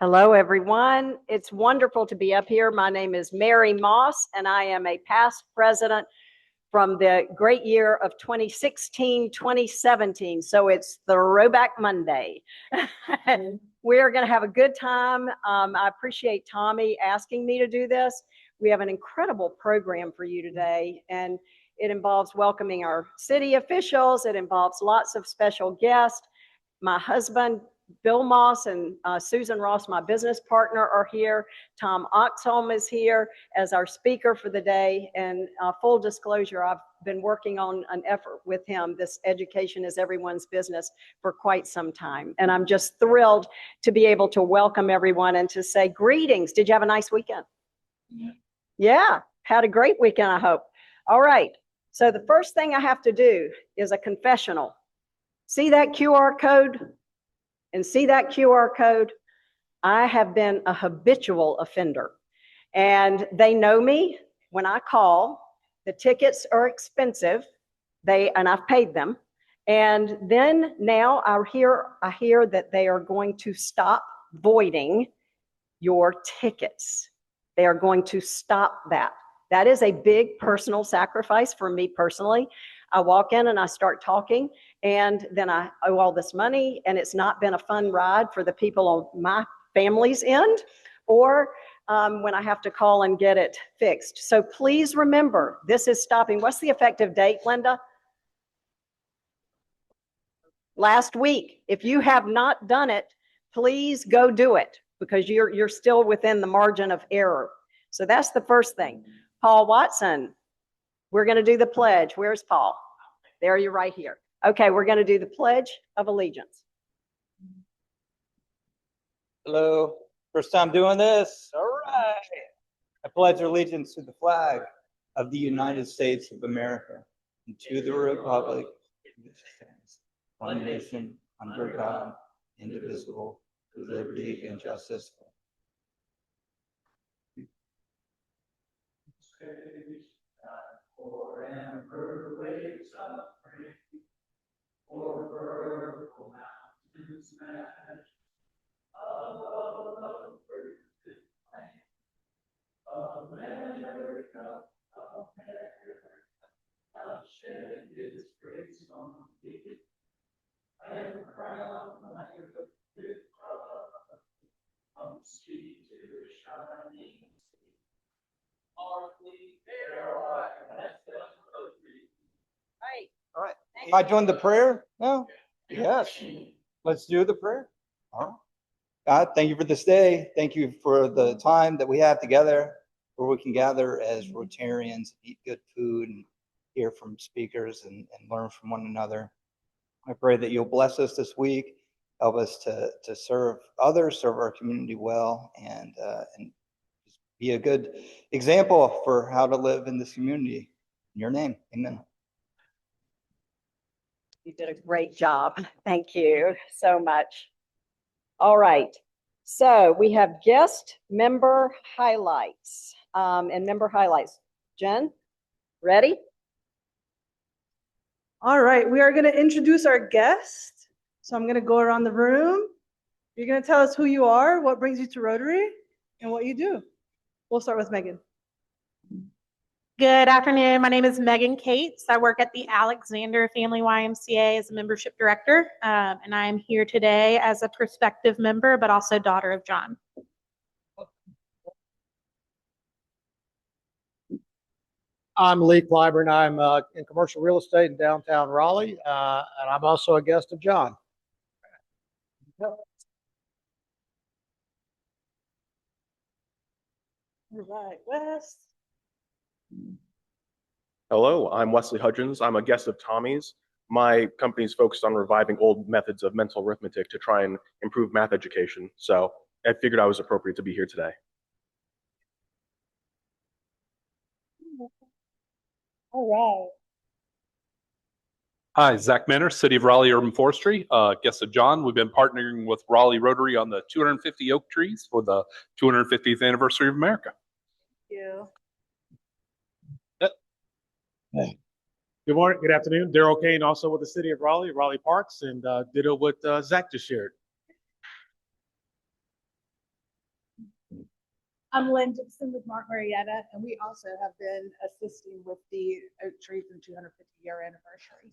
Hello, everyone. It's wonderful to be up here. My name is Mary Moss, and I am a past president from the great year of 2016, 2017. So it's Throwback Monday. We're going to have a good time. I appreciate Tommy asking me to do this. We have an incredible program for you today, and it involves welcoming our city officials. It involves lots of special guests. My husband, Bill Moss, and Susan Ross, my business partner, are here. Tom Oxholm is here as our speaker for the day. And full disclosure, I've been working on an effort with him, this Education is Everyone's Business, for quite some time. And I'm just thrilled to be able to welcome everyone and to say greetings. Did you have a nice weekend? Yeah, had a great weekend, I hope. All right, so the first thing I have to do is a confessional. See that QR code? And see that QR code? I have been a habitual offender. And they know me when I call. The tickets are expensive. And I've paid them. And then now I hear that they are going to stop voiding your tickets. They are going to stop that. That is a big personal sacrifice for me personally. I walk in and I start talking, and then I owe all this money, and it's not been a fun ride for the people on my family's end, or when I have to call and get it fixed. So please remember, this is stopping. What's the effective date, Linda? Last week. If you have not done it, please go do it, because you're still within the margin of error. So that's the first thing. Paul Watson, we're going to do the pledge. Where's Paul? There, you're right here. Okay, we're going to do the Pledge of Allegiance. Hello, first time doing this. All right. I pledge allegiance to the flag of the United States of America and to the republic which stands one nation under God, indivisible, with liberty and justice for forever waves of praise, for vertical mountains smash, of America, I'll shed His grace on thee, and crown my with from sea to shining sea. All right. Am I doing the prayer? No? Yes. Let's do the prayer. All right. God, thank you for this day. Thank you for the time that we have together where we can gather as Rotarians, eat good food, and hear from speakers and learn from one another. I pray that you'll bless us this week, help us to serve others, serve our community well, and be a good example for how to live in this community. In your name, amen. You did a great job. Thank you so much. All right. So we have guest member highlights and member highlights. Jen, ready? All right. We are going to introduce our guest. So I'm going to go around the room. You're going to tell us who you are, what brings you to Rotary, and what you do. We'll start with Megan. Good afternoon. My name is Megan Cates. I work at the Alexander Family YMCA as a membership director, and I'm here today as a prospective member, but also daughter of John. I'm Lee Clyburn. I'm in commercial real estate in downtown Raleigh, and I'm also a guest of John. All right, Wes. Hello, I'm Wesley Hudgens. I'm a guest of Tommy's. My company is focused on reviving old methods of mental arithmetic to try and improve math education. So I figured I was appropriate to be here today. All right. Hi, Zach Manor, City of Raleigh Urban Forestry, guest of John. We've been partnering with Raleigh Rotary on the 250 oak trees for the 250th anniversary of America. Thank you. Good morning, good afternoon. Daryl Kane, also with the City of Raleigh, Raleigh Parks, and ditto what Zach just shared. I'm Lynn Dixon with Mark Marietta, and we also have been assisting with the Oak Trees and 250-year anniversary.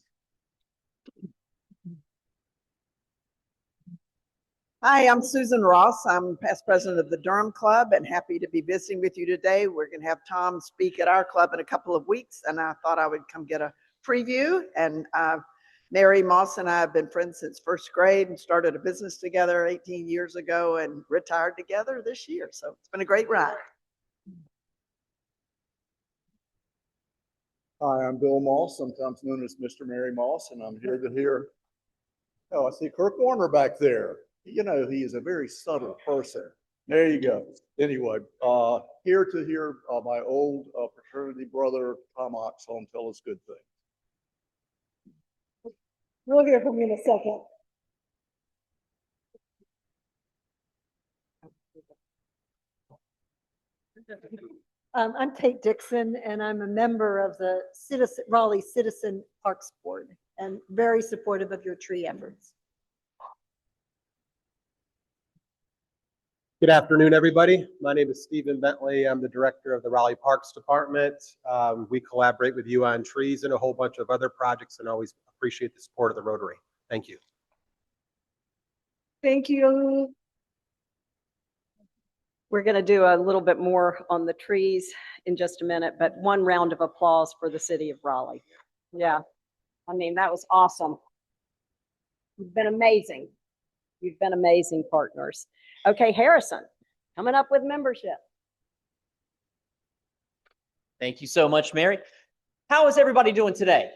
Hi, I'm Susan Ross. I'm past president of the Durham Club and happy to be visiting with you today. We're going to have Tom speak at our club in a couple of weeks, and I thought I would come get a preview. And Mary Moss and I have been friends since first grade and started a business together 18 years ago and retired together this year. So it's been a great ride. Hi, I'm Bill Moss, sometimes known as Mr. Mary Moss, and I'm here to hear. Oh, I see Kirk Warner back there. You know, he is a very subtle person. There you go. Anyway, here to hear my old fraternity brother, Tom Oxholm, tell us good things. We'll hear from you in a second. I'm Kate Dixon, and I'm a member of the Raleigh Citizen Parks Board and very supportive of your tree efforts. Good afternoon, everybody. My name is Stephen Bentley. I'm the director of the Raleigh Parks Department. We collaborate with you on trees and a whole bunch of other projects and always appreciate the support of the Rotary. Thank you. Thank you. We're going to do a little bit more on the trees in just a minute, but one round of applause for the city of Raleigh. Yeah, I mean, that was awesome. You've been amazing. You've been amazing partners. Okay, Harrison, coming up with membership. Thank you so much, Mary. How is everybody doing today?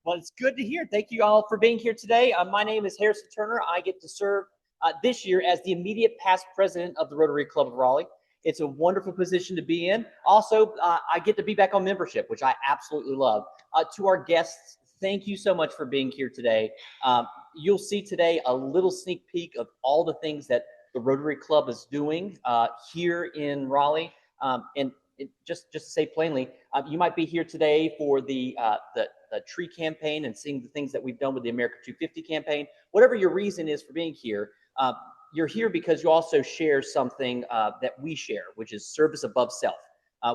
Well, it's good to hear. Thank you all for being here today. My name is Harrison Turner. I get to serve this year as the immediate past president of the Rotary Club of Raleigh. It's a wonderful position to be in. Also, I get to be back on membership, which I absolutely love. To our guests, thank you so much for being here today. You'll see today a little sneak peek of all the things that the Rotary Club is doing here in Raleigh. Just to say plainly, you might be here today for the tree campaign and seeing the things that we've done with the America 250 campaign. Whatever your reason is for being here, you're here because you also share something that we share, which is service above self.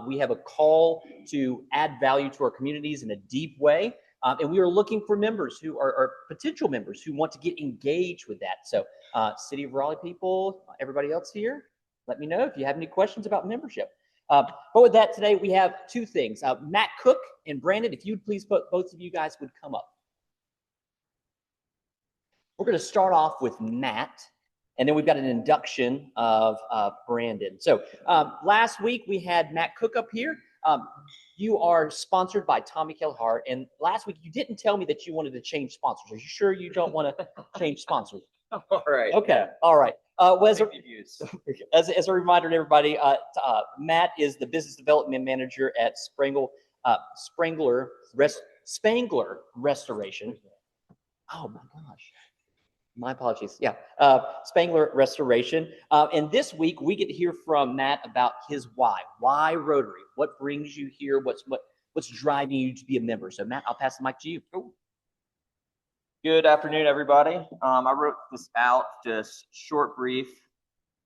We have a call to add value to our communities in a deep way. And we are looking for members who are potential members who want to get engaged with that. So City of Raleigh people, everybody else here, let me know if you have any questions about membership. But with that, today we have two things. Matt Cook and Brandon, if you'd please, both of you guys would come up. We're going to start off with Matt, and then we've got an induction of Brandon. So last week we had Matt Cook up here. You are sponsored by Tommy Kelleher, and last week you didn't tell me that you wanted to change sponsors. Are you sure you don't want to change sponsors? All right. Okay. All right. Well, as a reminder to everybody, Matt is the business development manager at Spangler Restoration. Oh my gosh. My apologies. Yeah, Spangler Restoration. And this week we get to hear from Matt about his why. Why Rotary? What brings you here? What's driving you to be a member? So Matt, I'll pass the mic to you. Cool. Good afternoon, everybody. I wrote this out, just short, brief,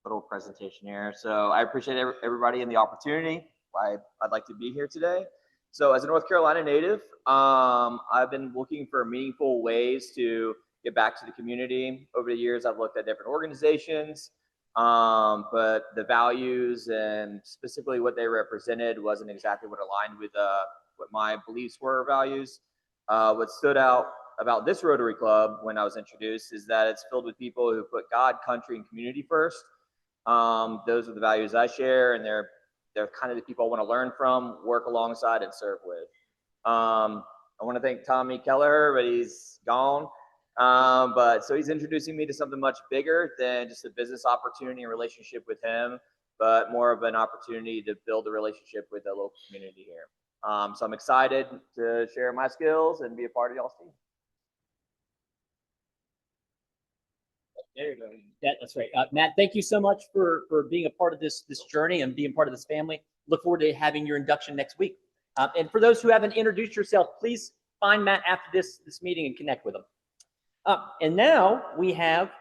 little presentation here. So I appreciate everybody and the opportunity. I'd like to be here today. So as a North Carolina native, I've been looking for meaningful ways to get back to the community. Over the years, I've looked at different organizations, but the values and specifically what they represented wasn't exactly what aligned with what my beliefs were or values. What stood out about this Rotary Club when I was introduced is that it's filled with people who put God, country, and community first. Those are the values I share, and they're kind of the people I want to learn from, work alongside, and serve with. I want to thank Tommy Kelleher, but he's gone. But so he's introducing me to something much bigger than just a business opportunity and relationship with him, but more of an opportunity to build a relationship with the local community here. So I'm excited to share my skills and be a part of y'all's team. There you go. That's right. Matt, thank you so much for being a part of this journey and being part of this family. Look forward to having your induction next week. And for those who haven't introduced yourself, please find Matt after this meeting and connect with him. And now we have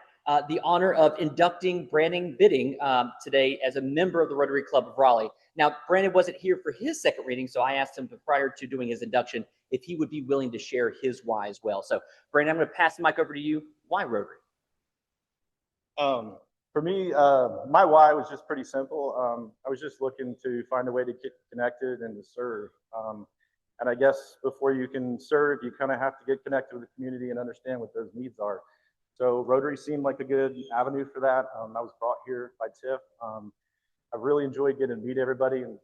the honor of inducting Brandon Bidding today as a member of the Rotary Club of Raleigh. Now, Brandon wasn't here for his second reading, so I asked him prior to doing his induction if he would be willing to share his why as well. So, Brandon, I'm going to pass the mic over to you. Why Rotary? For me, my why was just pretty simple. I was just looking to find a way to get connected and to serve. And I guess before you can serve, you kind of have to get connected with the community and understand what those needs are. So Rotary seemed like a good avenue for that. I was brought here by Tiff. I really enjoyed getting to meet everybody, and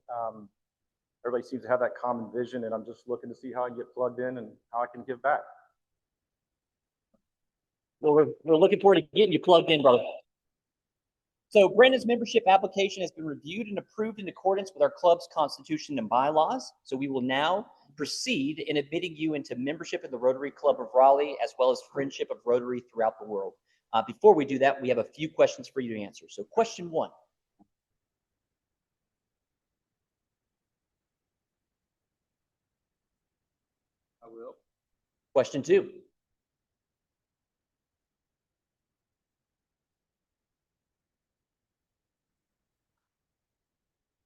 everybody seems to have that common vision, and I'm just looking to see how I can get plugged in and how I can give back. Well, we're looking forward to getting you plugged in, brother. So Brandon's membership application has been reviewed and approved in accordance with our club's constitution and bylaws. So we will now proceed in admitting you into membership in the Rotary Club of Raleigh, as well as friendship of Rotary throughout the world. Before we do that, we have a few questions for you to answer. So question 1. I will. Question 2.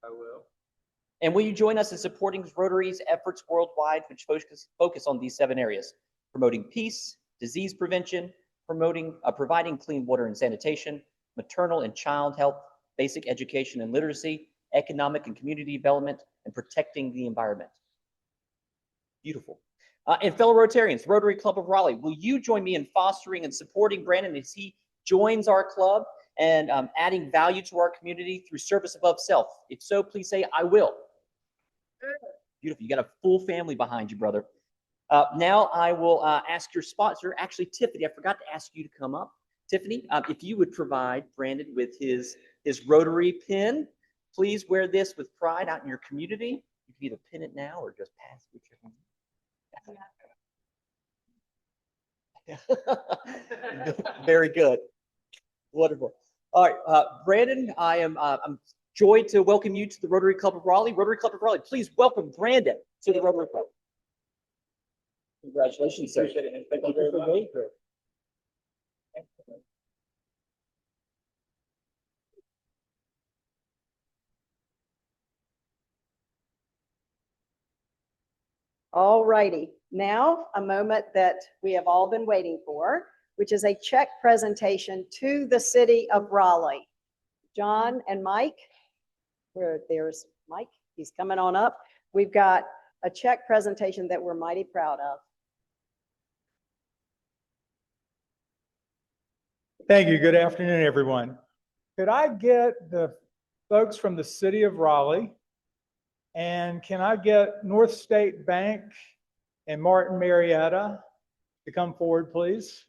I will. And will you join us in supporting Rotary's efforts worldwide, which focus on these 7 areas: promoting peace, disease prevention, providing clean water and sanitation, maternal and child health, basic education and literacy, economic and community development, and protecting the environment? Beautiful. And fellow Rotarians, Rotary Club of Raleigh, will you join me in fostering and supporting Brandon as he joins our club and adding value to our community through service above self? If so, please say, I will. Beautiful. You got a full family behind you, brother. Now I will ask your sponsor, actually Tiffany, I forgot to ask you to come up. Tiffany, if you would provide Brandon with his Rotary pin, please wear this with pride out in your community. You can either pin it now or just pass it. Very good. Wonderful. All right, Brandon, I'm joyed to welcome you to the Rotary Club of Raleigh. Rotary Club of Raleigh, please welcome Brandon to the Rotary Club. Congratulations, sir. Thank you very much. All righty. Now, a moment that we have all been waiting for, which is a check presentation to the city of Raleigh. John and Mike, there's Mike, he's coming on up. We've got a check presentation that we're mighty proud of. Thank you. Good afternoon, everyone. Could I get the folks from the city of Raleigh, and can I get North State Bank and Martin Marietta to come forward, please?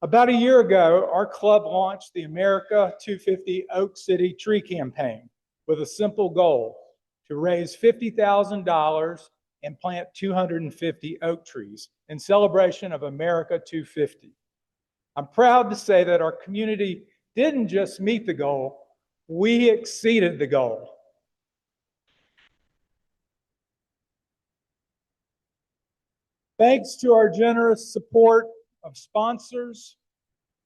About a year ago, our club launched the America 250 Oak City Tree Campaign with a simple goal: to raise $50,000 and plant 250 oak trees in celebration of America 250. I'm proud to say that our community didn't just meet the goal, we exceeded the goal. Thanks to our generous support of sponsors,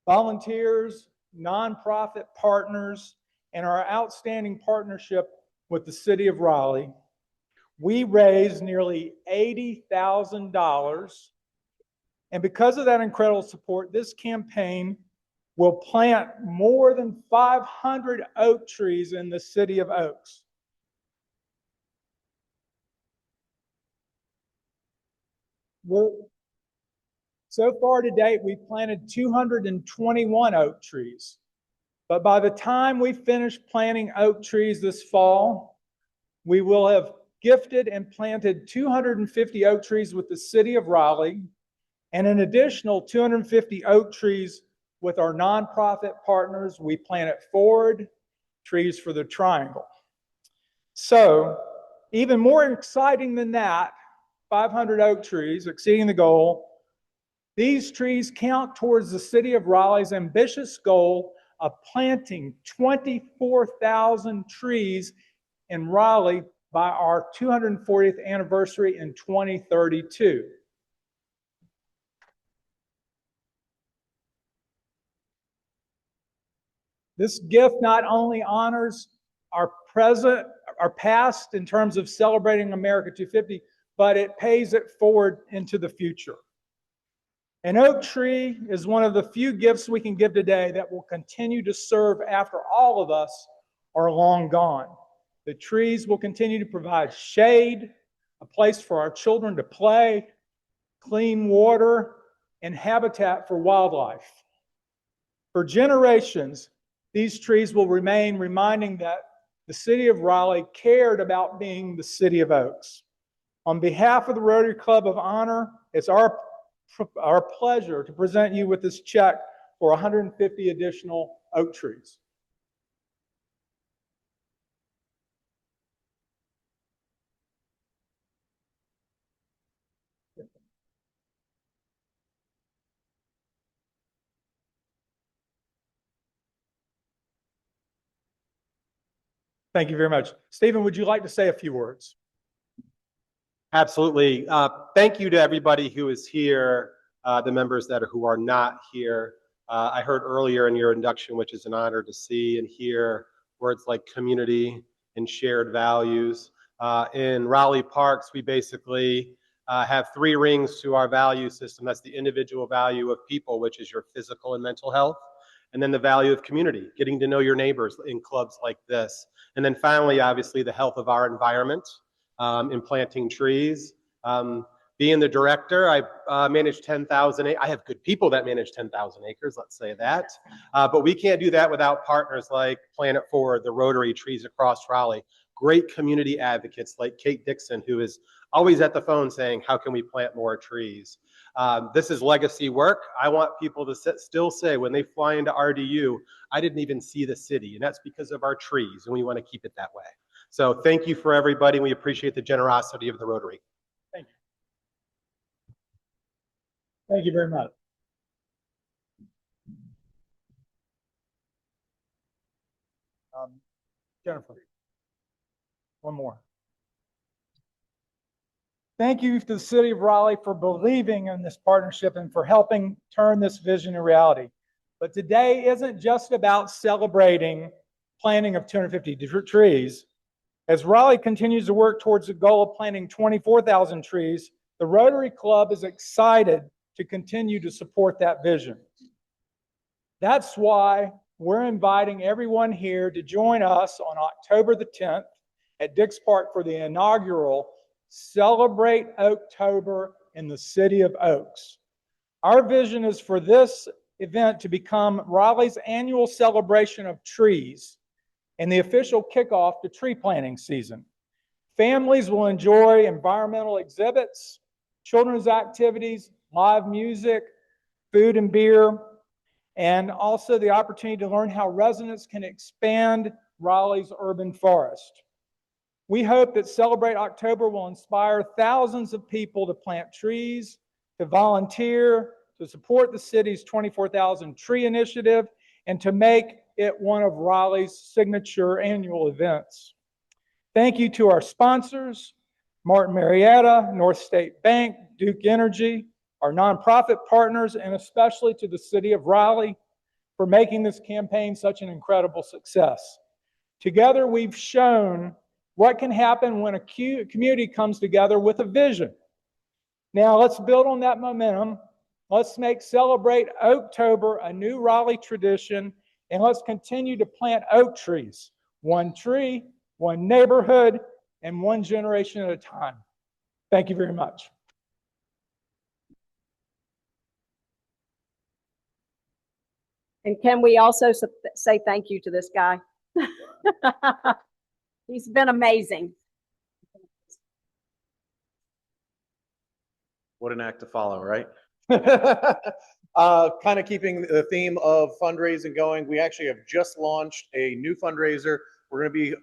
volunteers, nonprofit partners, and our outstanding partnership with the city of Raleigh, we raised nearly $80,000. And because of that incredible support, this campaign will plant more than 500 oak trees in the city of Oaks. So far to date, we've planted 221 oak trees. But by the time we finish planting oak trees this fall, we will have gifted and planted 250 oak trees with the city of Raleigh, and an additional 250 oak trees with our nonprofit partners. We planted Ford Trees for the Triangle. So, even more exciting than that, 500 oak trees, exceeding the goal. These trees count towards the city of Raleigh's ambitious goal of planting 24,000 trees in Raleigh by our 240th anniversary in 2032. This gift not only honors our present, our past in terms of celebrating America 250, but it pays it forward into the future. An oak tree is one of the few gifts we can give today that will continue to serve after all of us are long gone. The trees will continue to provide shade, a place for our children to play, clean water, and habitat for wildlife. For generations, these trees will remain reminding that the city of Raleigh cared about being the city of oaks. On behalf of the Rotary Club of Honor, it's our pleasure to present you with this check for 150 additional oak trees. Thank you very much. Stephen, would you like to say a few words? Absolutely. Thank you to everybody who is here, the members who are not here. I heard earlier in your induction, which is an honor to see and hear words like community and shared values. In Raleigh Parks, we basically have 3 rings to our value system. That's the individual value of people, which is your physical and mental health. And then the value of community, getting to know your neighbors in clubs like this. And then finally, obviously, the health of our environment in planting trees. Being the director, I manage 10,000 acres. I have good people that manage 10,000 acres, let's say that. But we can't do that without partners like Planet Forward, the Rotary, Trees Across Raleigh, great community advocates like Kate Dixon, who is always at the phone saying, how can we plant more trees? This is legacy work. I want people to still say when they fly into RDU, I didn't even see the city, and that's because of our trees, and we want to keep it that way. So thank you for everybody. We appreciate the generosity of the Rotary. Thank you. Thank you very much. Jennifer, one more. Thank you to the city of Raleigh for believing in this partnership and for helping turn this vision to reality. But today isn't just about celebrating planting of 250 trees. As Raleigh continues to work towards the goal of planting 24,000 trees, the Rotary Club is excited to continue to support that vision. That's why we're inviting everyone here to join us on October the 10th at Dix Park for the inaugural Celebrate Oaktober in the City of Oaks. Our vision is for this event to become Raleigh's annual celebration of trees and the official kickoff to tree planting season. Families will enjoy environmental exhibits, children's activities, live music, food and beer, and also the opportunity to learn how residents can expand Raleigh's urban forest. We hope that Celebrate October will inspire thousands of people to plant trees, to volunteer, to support the city's 24,000 tree initiative, and to make it one of Raleigh's signature annual events. Thank you to our sponsors, Martin Marietta, North State Bank, Duke Energy, our nonprofit partners, and especially to the city of Raleigh for making this campaign such an incredible success. Together, we've shown what can happen when a community comes together with a vision. Now, let's build on that momentum. Let's make Celebrate Oaktober a new Raleigh tradition, and let's continue to plant oak trees, one tree, one neighborhood, and one generation at a time. Thank you very much. And can we also say thank you to this guy? He's been amazing. What an act to follow, right? Kind of keeping the theme of fundraising going. We actually have just launched a new fundraiser. We're going to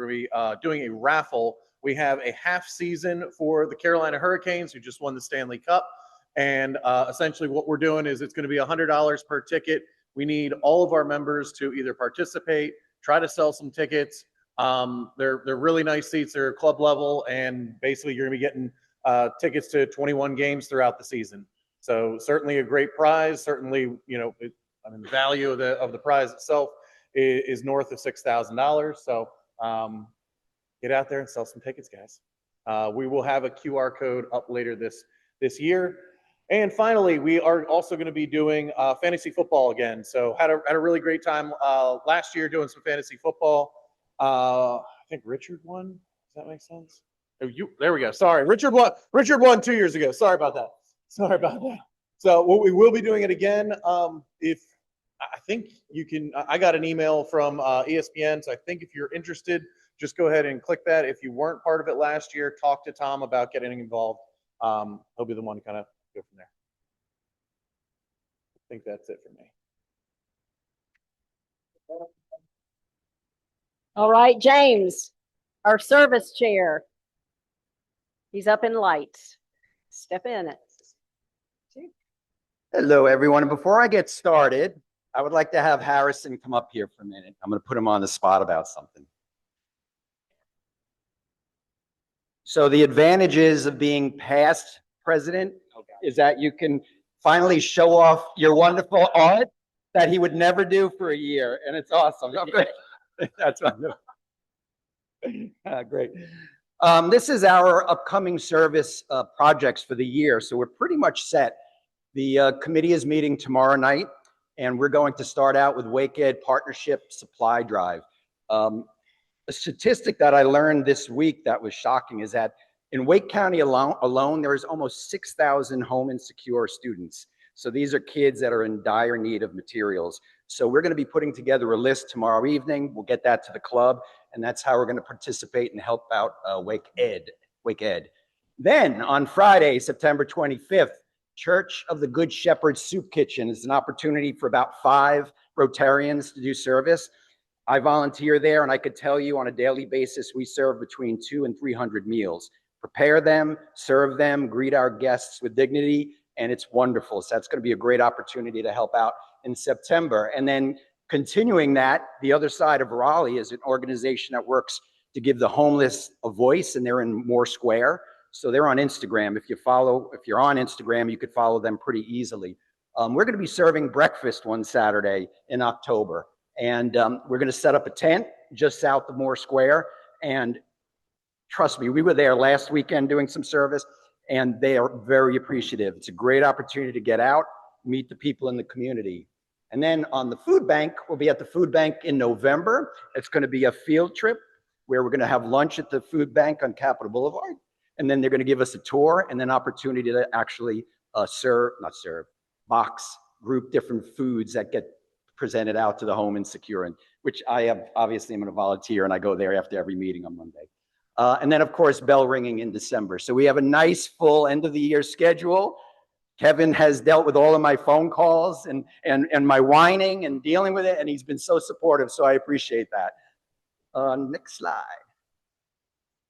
be doing a raffle. We have a half season for the Carolina Hurricanes, who just won the Stanley Cup. And essentially what we're doing is it's going to be $100 per ticket We need all of our members to either participate, try to sell some tickets. They're really nice seats. They're club level, and basically you're gonna be getting tickets to 21 games throughout the season. So certainly a great prize. Certainly, the value of the prize itself is north of $6,000. So get out there and sell some tickets, guys. We will have a QR code up later this year. And finally, we are also going to be doing fantasy football again. So had a really great time last year doing some fantasy football. I think Richard won. Does that make sense? There we go. Sorry, Richard won 2 years ago. Sorry about that. So we will be doing it again. I think you can. I got an email from ESPN. So I think if you're interested, just go ahead and click that. If you weren't part of it last year, talk to Tom about getting involved. He'll be the one to kind of go from there. I think that's it for me. All right, James, our service chair. He's up in lights. Step in it. Hello, everyone. And before I get started, I would like to have Harrison come up here for a minute. I'm going to put him on the spot about something. So the advantages of being past president is that you can finally show off your wonderful art that he would never do for a year. And it's awesome. Oh, good. That's wonderful. Great. This is our upcoming service projects for the year. So we're pretty much set. The committee is meeting tomorrow night, and we're going to start out with Wake Ed Partnership Supply Drive. A statistic that I learned this week that was shocking is that in Wake County alone there is almost 6,000 home insecure students. So these are kids that are in dire need of materials. So we're going to be putting together a list tomorrow evening. We'll get that to the club, and that's how we're going to participate and help out Wake Ed. Then on Friday, September 25th, Church of the Good Shepherd Soup Kitchen is an opportunity for about 5 Rotarians to do service. I volunteer there, and I could tell you on a daily basis, we serve between 200 and 300 meals. Prepare them, serve them, greet our guests with dignity, and it's wonderful. So that's going to be a great opportunity to help out in September. And then continuing that, the other side of Raleigh is an organization that works to give the homeless a voice, and they're in Moore Square. So they're on Instagram. If you're on Instagram, you could follow them pretty easily. We're going to be serving breakfast one Saturday in October. And we're going to set up a tent just south of Moore Square. And trust me, we were there last weekend doing some service, and they are very appreciative. It's a great opportunity to get out, meet the people in the community. And then on the food bank, we'll be at the food bank in November. It's going to be a field trip where we're going to have lunch at the food bank on Capitol Boulevard. And then they're going to give us a tour and then opportunity to actually group different foods that get presented out to the home insecure, and which I am obviously I'm going to volunteer, and I go there after every meeting on Monday. And then of course, bell ringing in December. So we have a nice full end of the year schedule. Kevin has dealt with all of my phone calls and my whining and dealing with it, and he's been so supportive. So I appreciate that. Next slide.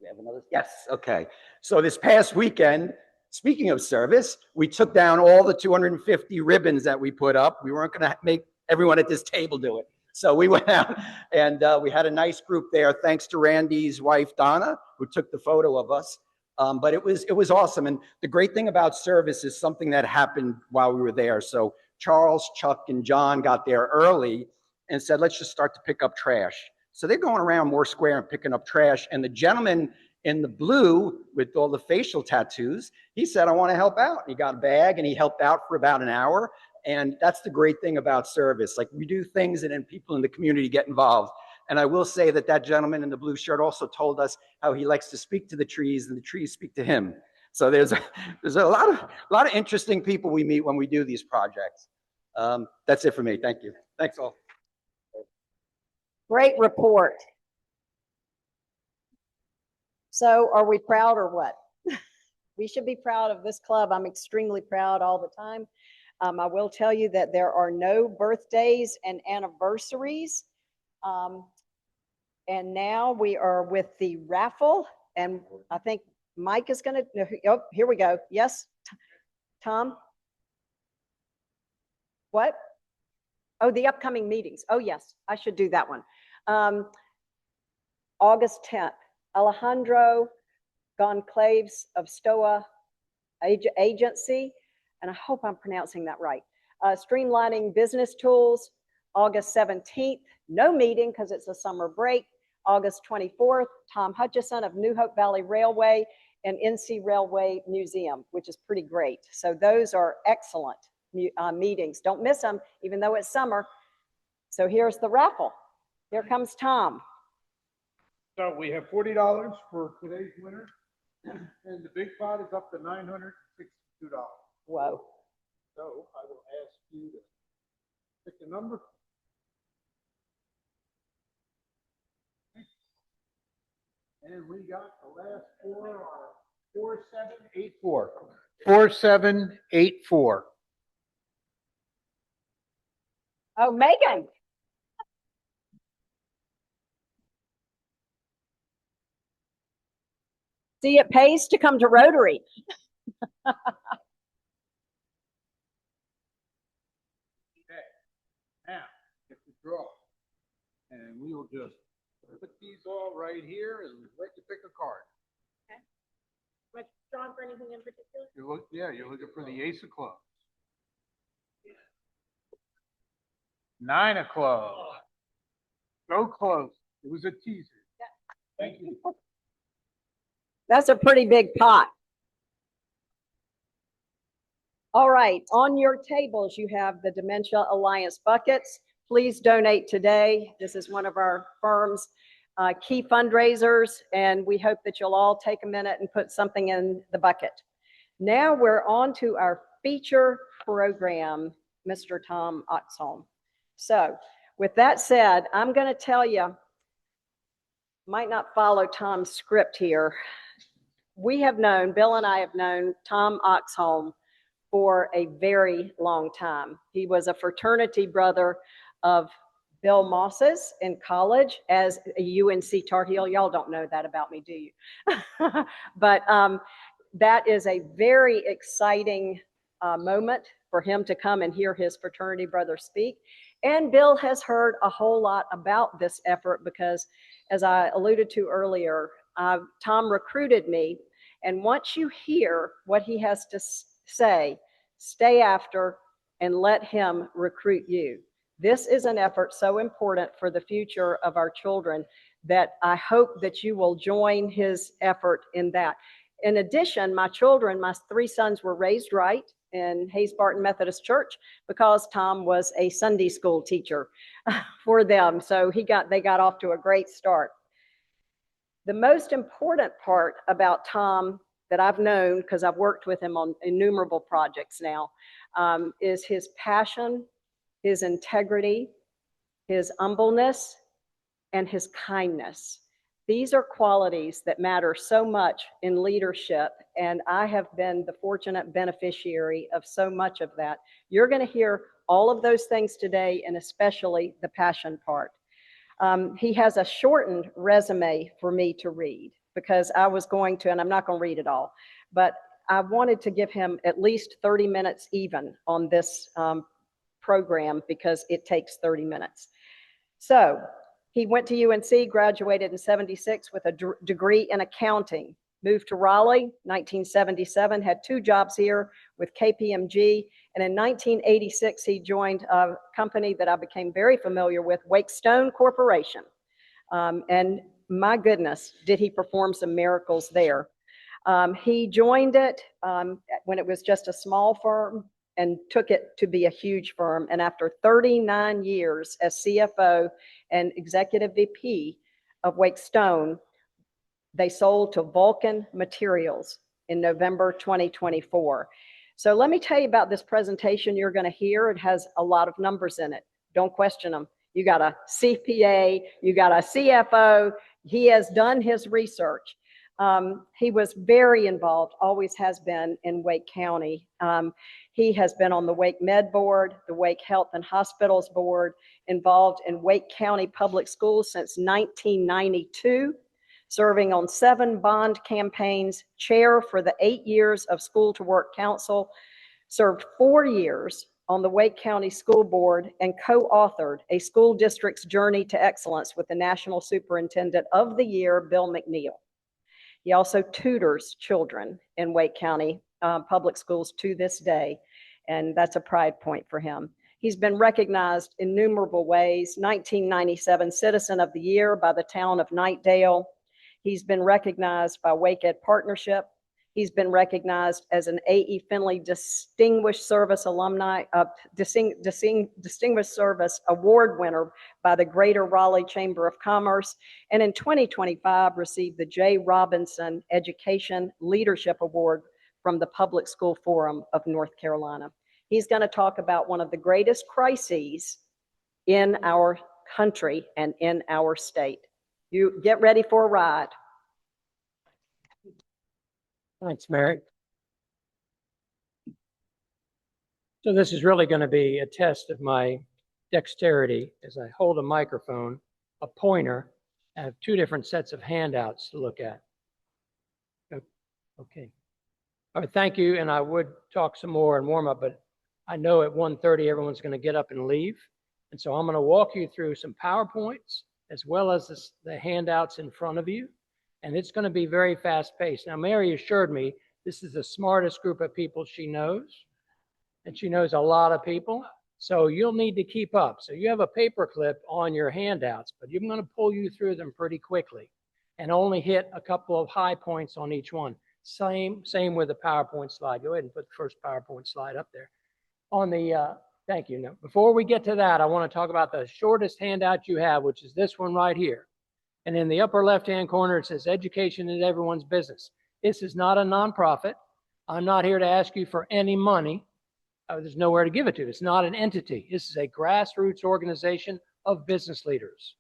We have another? Yes. Okay. So this past weekend, speaking of service, we took down all the 250 ribbons that we put up. We weren't going to make everyone at this table do it. So we went out and we had a nice group there. Thanks to Randy's wife, Donna, who took the photo of us. But it was awesome. And the great thing about service is something that happened while we were there. So Charles, Chuck, and John got there early and said, let's just start to pick up trash. So they're going around Moore Square and picking up trash. And the gentleman in the blue with all the facial tattoos, he said, I want to help out. He got a bag and he helped out for about an hour. And that's the great thing about service. Like, we do things and then people in the community get involved. And I will say that that gentleman in the blue shirt also told us how he likes to speak to the trees and the trees speak to him. So there's a lot of interesting people we meet when we do these projects. That's it for me. Thank you. Thanks all. Great report. So are we proud or what? We should be proud of this club. I'm extremely proud all the time. I will tell you that there are no birthdays and anniversaries. And now we are with the raffle, and I think Mike is going to, oh, here we go. Yes, Tom? What? Oh, the upcoming meetings. Oh, yes, I should do that one. August 10th, Alejandro Goncalves of Stoa Agency, and I hope I'm pronouncing that right. Streamlining business tools, August 17th, no meeting because it's a summer break. August 24th, Tom Hutchison of New Hope Valley Railway and NC Railway Museum, which is pretty great. So those are excellent meetings. Don't miss them, even though it's summer. So here's the raffle. Here comes Tom. So we have $40 for today's winner, and the big pot is up to $962. Whoa. So I will ask you to pick a number. And we got the last four are 4784. 4784. Oh, Megan. See, it pays to come to Rotary. Okay. Now, get the draw. And we will just put these all right here and let you pick a card. Okay. Am I drawn for anything in particular? You're looking for the ace of clubs. 9 of clubs. So close. It was a teaser. Yeah. Thank you. That's a pretty big pot. All right, on your tables, you have the Dementia Alliance buckets. Please donate today. This is one of our firm's key fundraisers, and we hope that you'll all take a minute and put something in the bucket. Now we're on to our feature program, Mr. Tom Oxholm. So with that said, I'm going to tell you, might not follow Tom's script here. We have known, Bill and I have known Tom Oxholm for a very long time. He was a fraternity brother of Bill Moss's in college as a UNC Tar Heel. Y'all don't know that about me, do you? But that is a very exciting moment for him to come and hear his fraternity brother speak. And Bill has heard a whole lot about this effort because, as I alluded to earlier, Tom recruited me. And once you hear what he has to say, stay after and let him recruit you. This is an effort so important for the future of our children that I hope that you will join his effort in that. In addition, my children, my 3 sons were raised right in Hayes Barton Methodist Church because Tom was a Sunday school teacher for them. So they got off to a great start. The most important part about Tom that I've known, because I've worked with him on innumerable projects now, is his passion, his integrity, his humbleness, and his kindness. These are qualities that matter so much in leadership, and I have been the fortunate beneficiary of so much of that. You're going to hear all of those things today, and especially the passion part. He has a shortened resume for me to read because I was going to, and I'm not going to read it all, but I wanted to give him at least 30 minutes even on this program because it takes 30 minutes. So he went to UNC, graduated in '76 with a degree in accounting, moved to Raleigh, 1977, had 2 jobs here with KPMG. And in 1986, he joined a company that I became very familiar with, Wake Stone Corporation. And my goodness, did he perform some miracles there. He joined it when it was just a small firm and took it to be a huge firm. And after 39 years as CFO and executive VP of Wake Stone, they sold to Vulcan Materials in November 2024. So let me tell you about this presentation you're going to hear. It has a lot of numbers in it. Don't question them. You got a CPA, you got a CFO. He has done his research. He was very involved, always has been, in Wake County. He has been on the Wake Med Board, the Wake Health and Hospitals Board, involved in Wake County Public Schools since 1992, serving on 7 bond campaigns, chair for the 8 years of School to Work Council, served 4 years on the Wake County School Board and co-authored A School District's Journey to Excellence with the National Superintendent of the Year, Bill McNeil. He also tutors children in Wake County public schools to this day, and that's a pride point for him. He's been recognized in innumerable ways. 1997 Citizen of the Year by the town of Knightdale. He's been recognized by Wake Ed Partnership. He's been recognized as an A.E. Finley Distinguished Service Alumni, Distinguished Service Award winner by the Greater Raleigh Chamber of Commerce, and in 2025 received the J. Robinson Education Leadership Award from the Public School Forum of North Carolina. He's going to talk about one of the greatest crises in our country and in our state. You get ready for a ride. Thanks, Mary. So this is really going to be a test of my dexterity as I hold a microphone, a pointer. I have two different sets of handouts to look at. Okay. All right, thank you. And I would talk some more and warm up, but I know at 1:30 everyone's going to get up and leave. And so I'm going to walk you through some PowerPoints as well as the handouts in front of you. And it's going to be very fast paced. Now, Mary assured me this is the smartest group of people she knows, and she knows a lot of people. So you'll need to keep up. So you have a paper clip on your handouts, but I'm going to pull you through them pretty quickly and only hit a couple of high points on each one. Same with the PowerPoint slide. Go ahead and put the first PowerPoint slide up there. On the, thank you. Now, before we get to that, I want to talk about the shortest handout you have, which is this one right here. And in the upper left-hand corner, it says education is everyone's business. This is not a nonprofit. I'm not here to ask you for any money. There's nowhere to give it to. It's not an entity. This is a grassroots organization of business leaders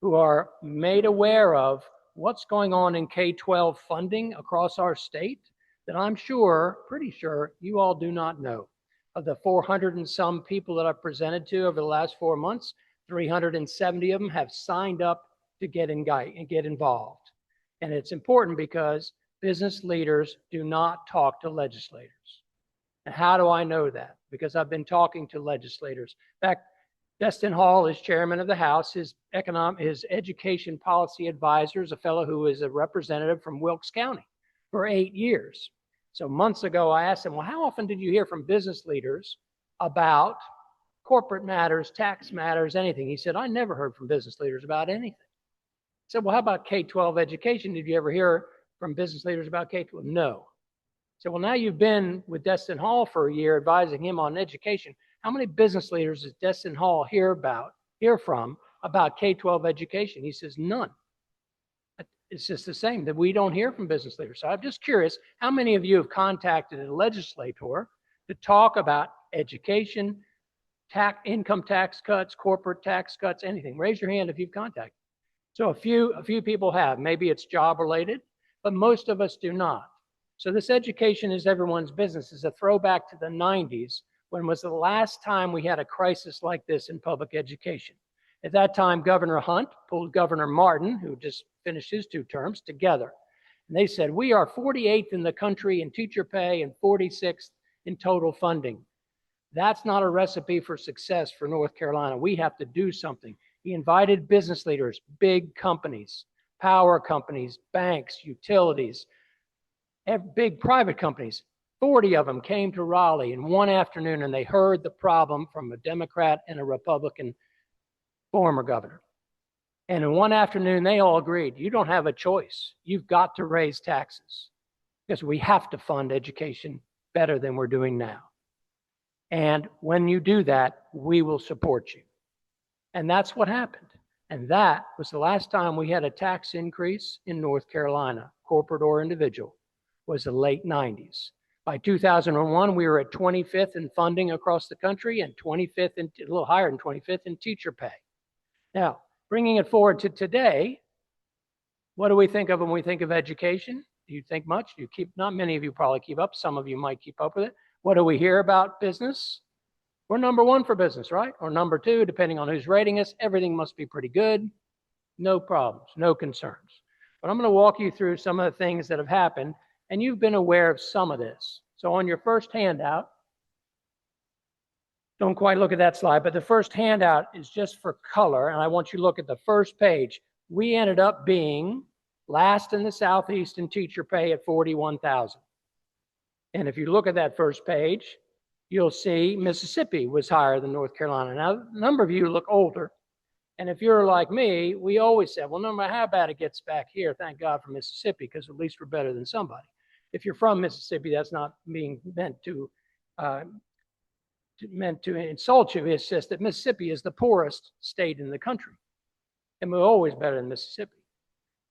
who are made aware of what's going on in K-12 funding across our state that I'm sure, pretty sure, you all do not know. Of the 400 and some people that I've presented to over the last 4 months, 370 of them have signed up to get involved. And it's important because business leaders do not talk to legislators. And how do I know that? Because I've been talking to legislators. In fact, Destin Hall is chairman of the House. His education policy advisor is a fellow who is a representative from Wilkes County for 8 years. So months ago, I asked him, well, how often did you hear from business leaders about corporate matters, tax matters, anything? He said, I never heard from business leaders about anything. I said, well, how about K-12 education? Did you ever hear from business leaders about K-12? No. I said, well, now you've been with Destin Hall for a year advising him on education. How many business leaders does Destin Hall hear from about K-12 education? He says, none. It's just the same, that we don't hear from business leaders. So I'm just curious, how many of you have contacted a legislator to talk about education, income tax cuts, corporate tax cuts, anything? Raise your hand if you've contacted. So a few people have. Maybe it's job related, but most of us do not. So this education is everyone's business is a throwback to the 90s, when was the last time we had a crisis like this in public education. At that time, Governor Hunt pulled Governor Martin, who just finished his 2 terms, together. And they said, we are 48th in the country in teacher pay and 46th in total funding. That's not a recipe for success for North Carolina. We have to do something. He invited business leaders, big companies, power companies, banks, utilities, big private companies. 40 of them came to Raleigh in one afternoon, and they heard the problem from a Democrat and a Republican former governor. And in one afternoon, they all agreed, you don't have a choice. You've got to raise taxes because we have to fund education better than we're doing now. And when you do that, we will support you. And that's what happened. And that was the last time we had a tax increase in North Carolina, corporate or individual, was the late 90s. By 2001, we were at 25th in funding across the country and 25th, a little higher than 25th in teacher pay. Now, bringing it forward to today, what do we think of when we think of education? Do you think much? Not many of you probably keep up. Some of you might keep up with it. What do we hear about business? We're number 1 for business, right? Or number 2, depending on who's rating us. Everything must be pretty good. No problems, no concerns. But I'm going to walk you through some of the things that have happened, and you've been aware of some of this. So on your first handout, don't quite look at that slide, but the first handout is just for color, and I want you to look at the first page. We ended up being last in the Southeast in teacher pay at $41,000. And if you look at that first page, you'll see Mississippi was higher than North Carolina. Now, a number of you look older, and if you're like me, we always said, well, no matter how bad it gets back here, thank God for Mississippi, because at least we're better than somebody. If you're from Mississippi, that's not being meant to insult you. It's just that Mississippi is the poorest state in the country, and we're always better than Mississippi.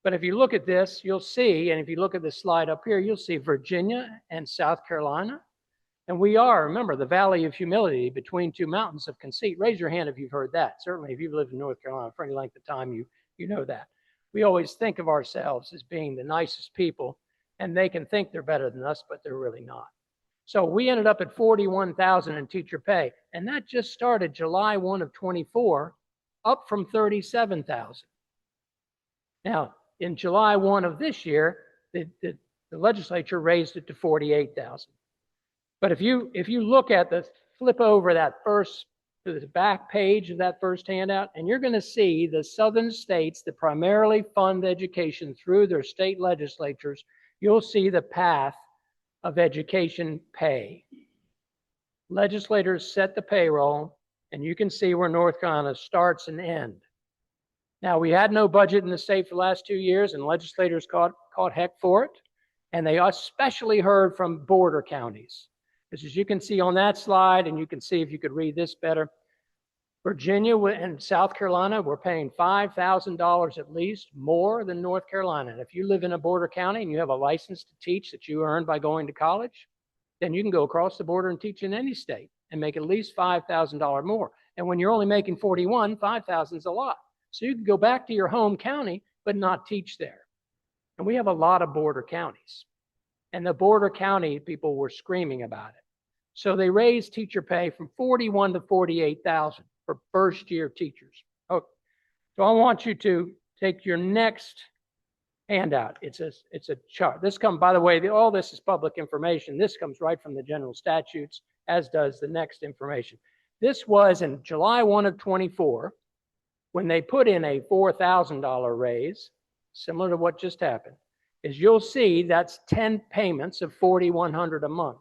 But if you look at this, you'll see, and if you look at this slide up here, you'll see Virginia and South Carolina. And we are, remember, the valley of humility between two mountains of conceit. Raise your hand if you've heard that. Certainly, if you've lived in North Carolina for any length of time, you know that. We always think of ourselves as being the nicest people, and they can think they're better than us, but they're really not. So we ended up at $41,000 in teacher pay, and that just started July 1 of 24, up from $37,000. Now, in July 1 of this year, the legislature raised it to $48,000. But if you look at flip over that first, to the back page of that first handout, and you're going to see the southern states that primarily fund education through their state legislatures, you'll see the path of education pay. Legislators set the payroll, and you can see where North Carolina starts and ends. Now, we had no budget in the state for the last 2 years, and legislators caught heck for it. And they especially heard from border counties. Because as you can see on that slide, and you can see if you could read this better, Virginia and South Carolina were paying $5,000 at least more than North Carolina. And if you live in a border county and you have a license to teach that you earned by going to college, then you can go across the border and teach in any state and make at least $5,000 more. And when you're only making 41, 5,000 is a lot. So you can go back to your home county, but not teach there. And we have a lot of border counties. And the border county people were screaming about it. So they raised teacher pay from $41,000 to $48,000 for first-year teachers. Okay. So I want you to take your next handout. It's a chart. This comes, by the way, all this is public information. This comes right from the general statutes, as does the next information. This was in July 1 of 24, when they put in a $4,000 raise, similar to what just happened, is you'll see that's 10 payments of $4,100 a month.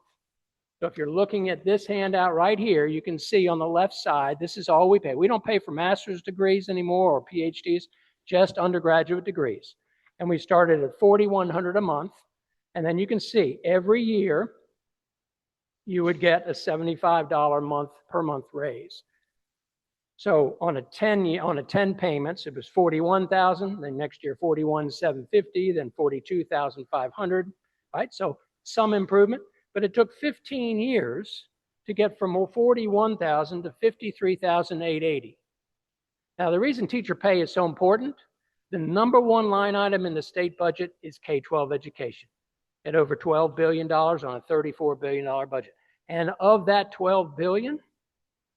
So if you're looking at this handout right here, you can see on the left side, this is all we pay. We don't pay for master's degrees anymore or PhDs, just undergraduate degrees. And we started at $4,100 a month. And then you can see every year you would get a $75 per month raise. So on a 10 payments, it was $41,000. Then next year, $41,750. Then $42,500. Right. So some improvement, but it took 15 years to get from $41,000 to $53,880. Now the reason teacher pay is so important, the number one line item in the state budget is K-12 education, at over $12 billion on a $34 billion budget. And of that $12 billion,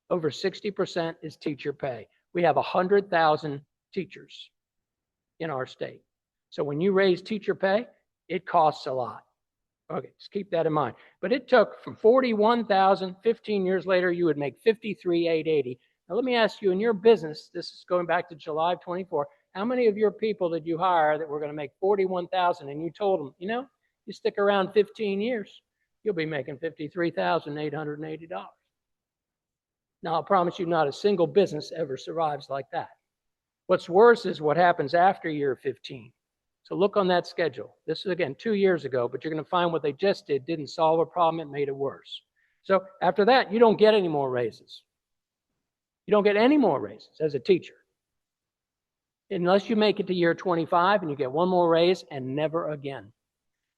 over 60% is teacher pay. We have 100,000 teachers in our state. So when you raise teacher pay, it costs a lot. Okay, just keep that in mind. But it took from $41,000, 15 years later, you would make $53,880. Now let me ask you, in your business, this is going back to July of 24, how many of your people did you hire that were going to make $41,000 and you told them, you know, you stick around 15 years, you'll be making $53,880. Now, I promise you, not a single business ever survives like that. What's worse is what happens after year 15. So look on that schedule. This is, again, 2 years ago, but you're going to find what they just did didn't solve a problem, it made it worse. So after that, you don't get any more raises. You don't get any more raises as a teacher, unless you make it to year 25 and you get one more raise and never again.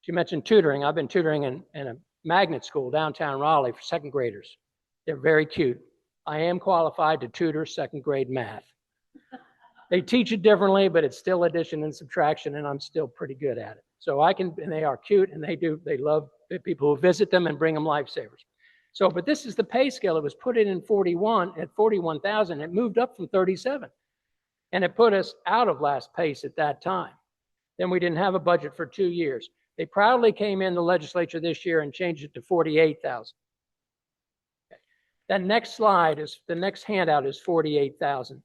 You mentioned tutoring. I've been tutoring in a magnet school downtown Raleigh for second graders. They're very cute. I am qualified to tutor second grade math. They teach it differently, but it's still addition and subtraction, and I'm still pretty good at it. So I can, and they are cute, and they love the people who visit them and bring them lifesavers. So, but this is the pay scale. It was put in 41 at 41,000. It moved up from 37, and it put us out of last place at that time. Then we didn't have a budget for 2 years. They proudly came in the legislature this year and changed it to 48,000. That next slide is, the next handout is 48,000.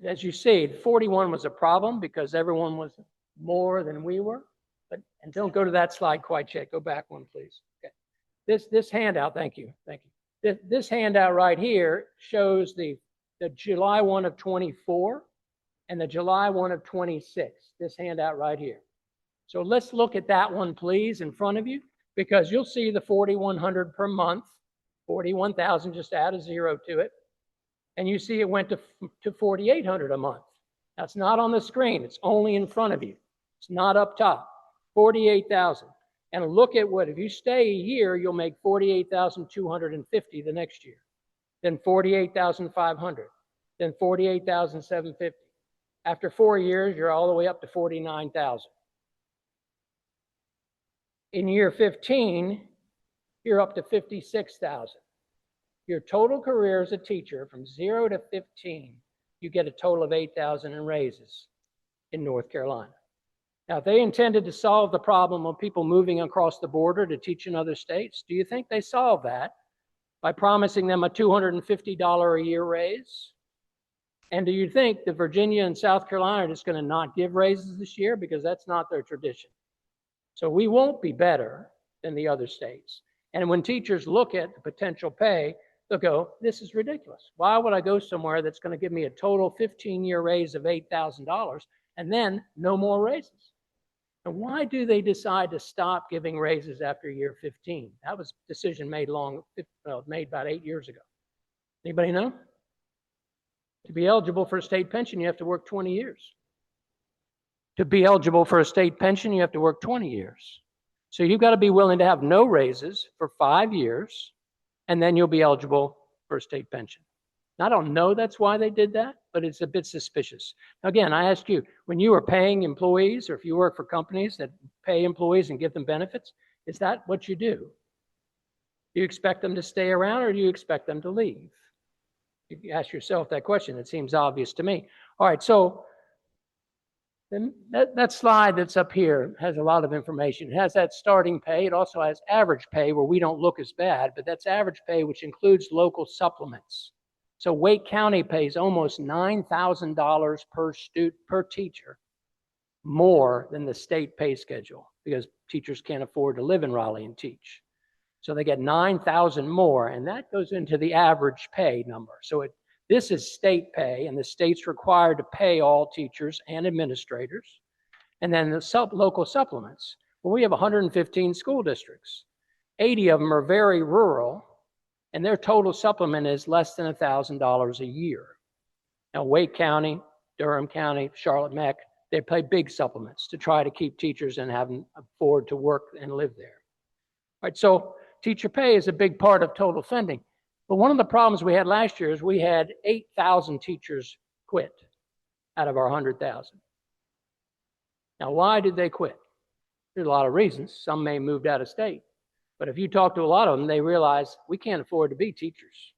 As you see, 41 was a problem because everyone was more than we were. But, and don't go to that slide quite yet. Go back one, please. Okay. This handout, thank you. This handout right here shows the July 1 of 24 and the July 1 of 26. This handout right here. So let's look at that one, please, in front of you, because you'll see the 4,100 per month, 41,000, just add a zero to it. And you see it went to 4,800 a month. That's not on the screen. It's only in front of you. It's not up top. 48,000. And look at what, if you stay a year, you'll make 48,250 the next year. Then 48,500. Then 48,750. After 4 years, you're all the way up to 49,000. In year 15, you're up to 56,000. Your total career as a teacher from 0 to 15, you get a total of 8,000 in raises in North Carolina. Now, if they intended to solve the problem of people moving across the border to teach in other states, do you think they solved that by promising them a $250 a year raise? And do you think that Virginia and South Carolina are just going to not give raises this year? Because that's not their tradition. So we won't be better than the other states. And when teachers look at the potential pay, they'll go, this is ridiculous. Why would I go somewhere that's going to give me a total 15-year raise of $8,000 and then no more raises? And why do they decide to stop giving raises after year 15? That was a decision made made about 8 years ago. Anybody know? To be eligible for a state pension, you have to work 20 years. To be eligible for a state pension, you have to work 20 years. So you've got to be willing to have no raises for 5 years, and then you'll be eligible for a state pension. Now, I don't know that's why they did that, but it's a bit suspicious. Again, I ask you, when you are paying employees, or if you work for companies that pay employees and give them benefits, is that what you do? Do you expect them to stay around, or do you expect them to leave? You ask yourself that question. It seems obvious to me. All right, so then that slide that's up here has a lot of information. It has that starting pay. It also has average pay, where we don't look as bad, but that's average pay, which includes local supplements. So Wake County pays almost $9,000 per teacher more than the state pay schedule, because teachers can't afford to live in Raleigh and teach. So they get $9,000 more, and that goes into the average pay number. So this is state pay, and the state's required to pay all teachers and administrators. And then the local supplements. Well, we have 115 school districts. 80 of them are very rural, and their total supplement is less than $1,000 a year. Now, Wake County, Durham County, Charlotte-Meck, they pay big supplements to try to keep teachers and have them afford to work and live there. All right, so teacher pay is a big part of total funding. But one of the problems we had last year is we had 8,000 teachers quit out of our 100,000. Now, why did they quit? There's a lot of reasons. Some may have moved out of state. But if you talk to a lot of them, they realize we can't afford to be teachers.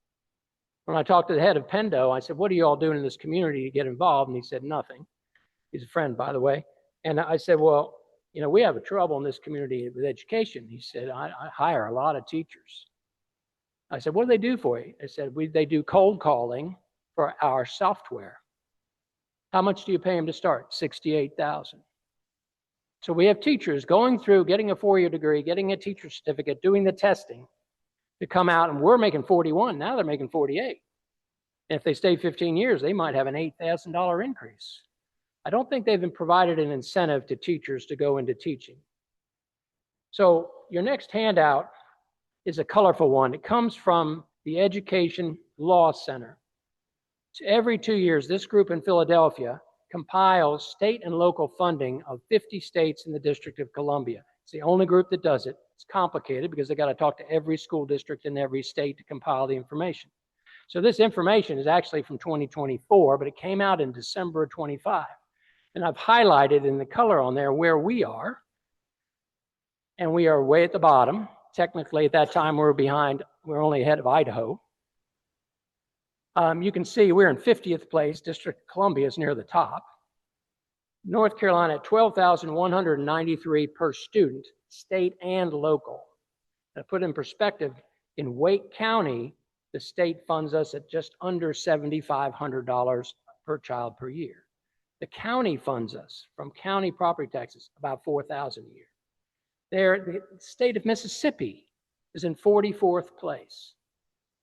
When I talked to the head of Pendo, I said, what are you all doing in this community to get involved? And he said, nothing. He's a friend, by the way. And I said, well, you know, we have a trouble in this community with education. He said, I hire a lot of teachers. I said, what do they do for you? They said, they do cold calling for our software. How much do you pay them to start? $68,000. So we have teachers going through, getting a 4-year degree, getting a teacher certificate, doing the testing to come out, and we're making 41. Now they're making 48. And if they stay 15 years, they might have an $8,000 increase. I don't think they've been provided an incentive to teachers to go into teaching. So your next handout is a colorful one. It comes from the Education Law Center. So every 2 years, this group in Philadelphia compiles state and local funding of 50 states in the District of Columbia. It's the only group that does it. It's complicated because they got to talk to every school district in every state to compile the information. So this information is actually from 2024, but it came out in December of 25. And I've highlighted in the color on there where we are. And we are way at the bottom. Technically, at that time, we're only ahead of Idaho. You can see we're in 50th place. District of Columbia is near the top. North Carolina at 12,193 per student. state and local. To put in perspective, in Wake County, the state funds us at just under $7,500 per child per year. The county funds us from county property taxes about $4,000 a year. There, the state of Mississippi is in 44th place.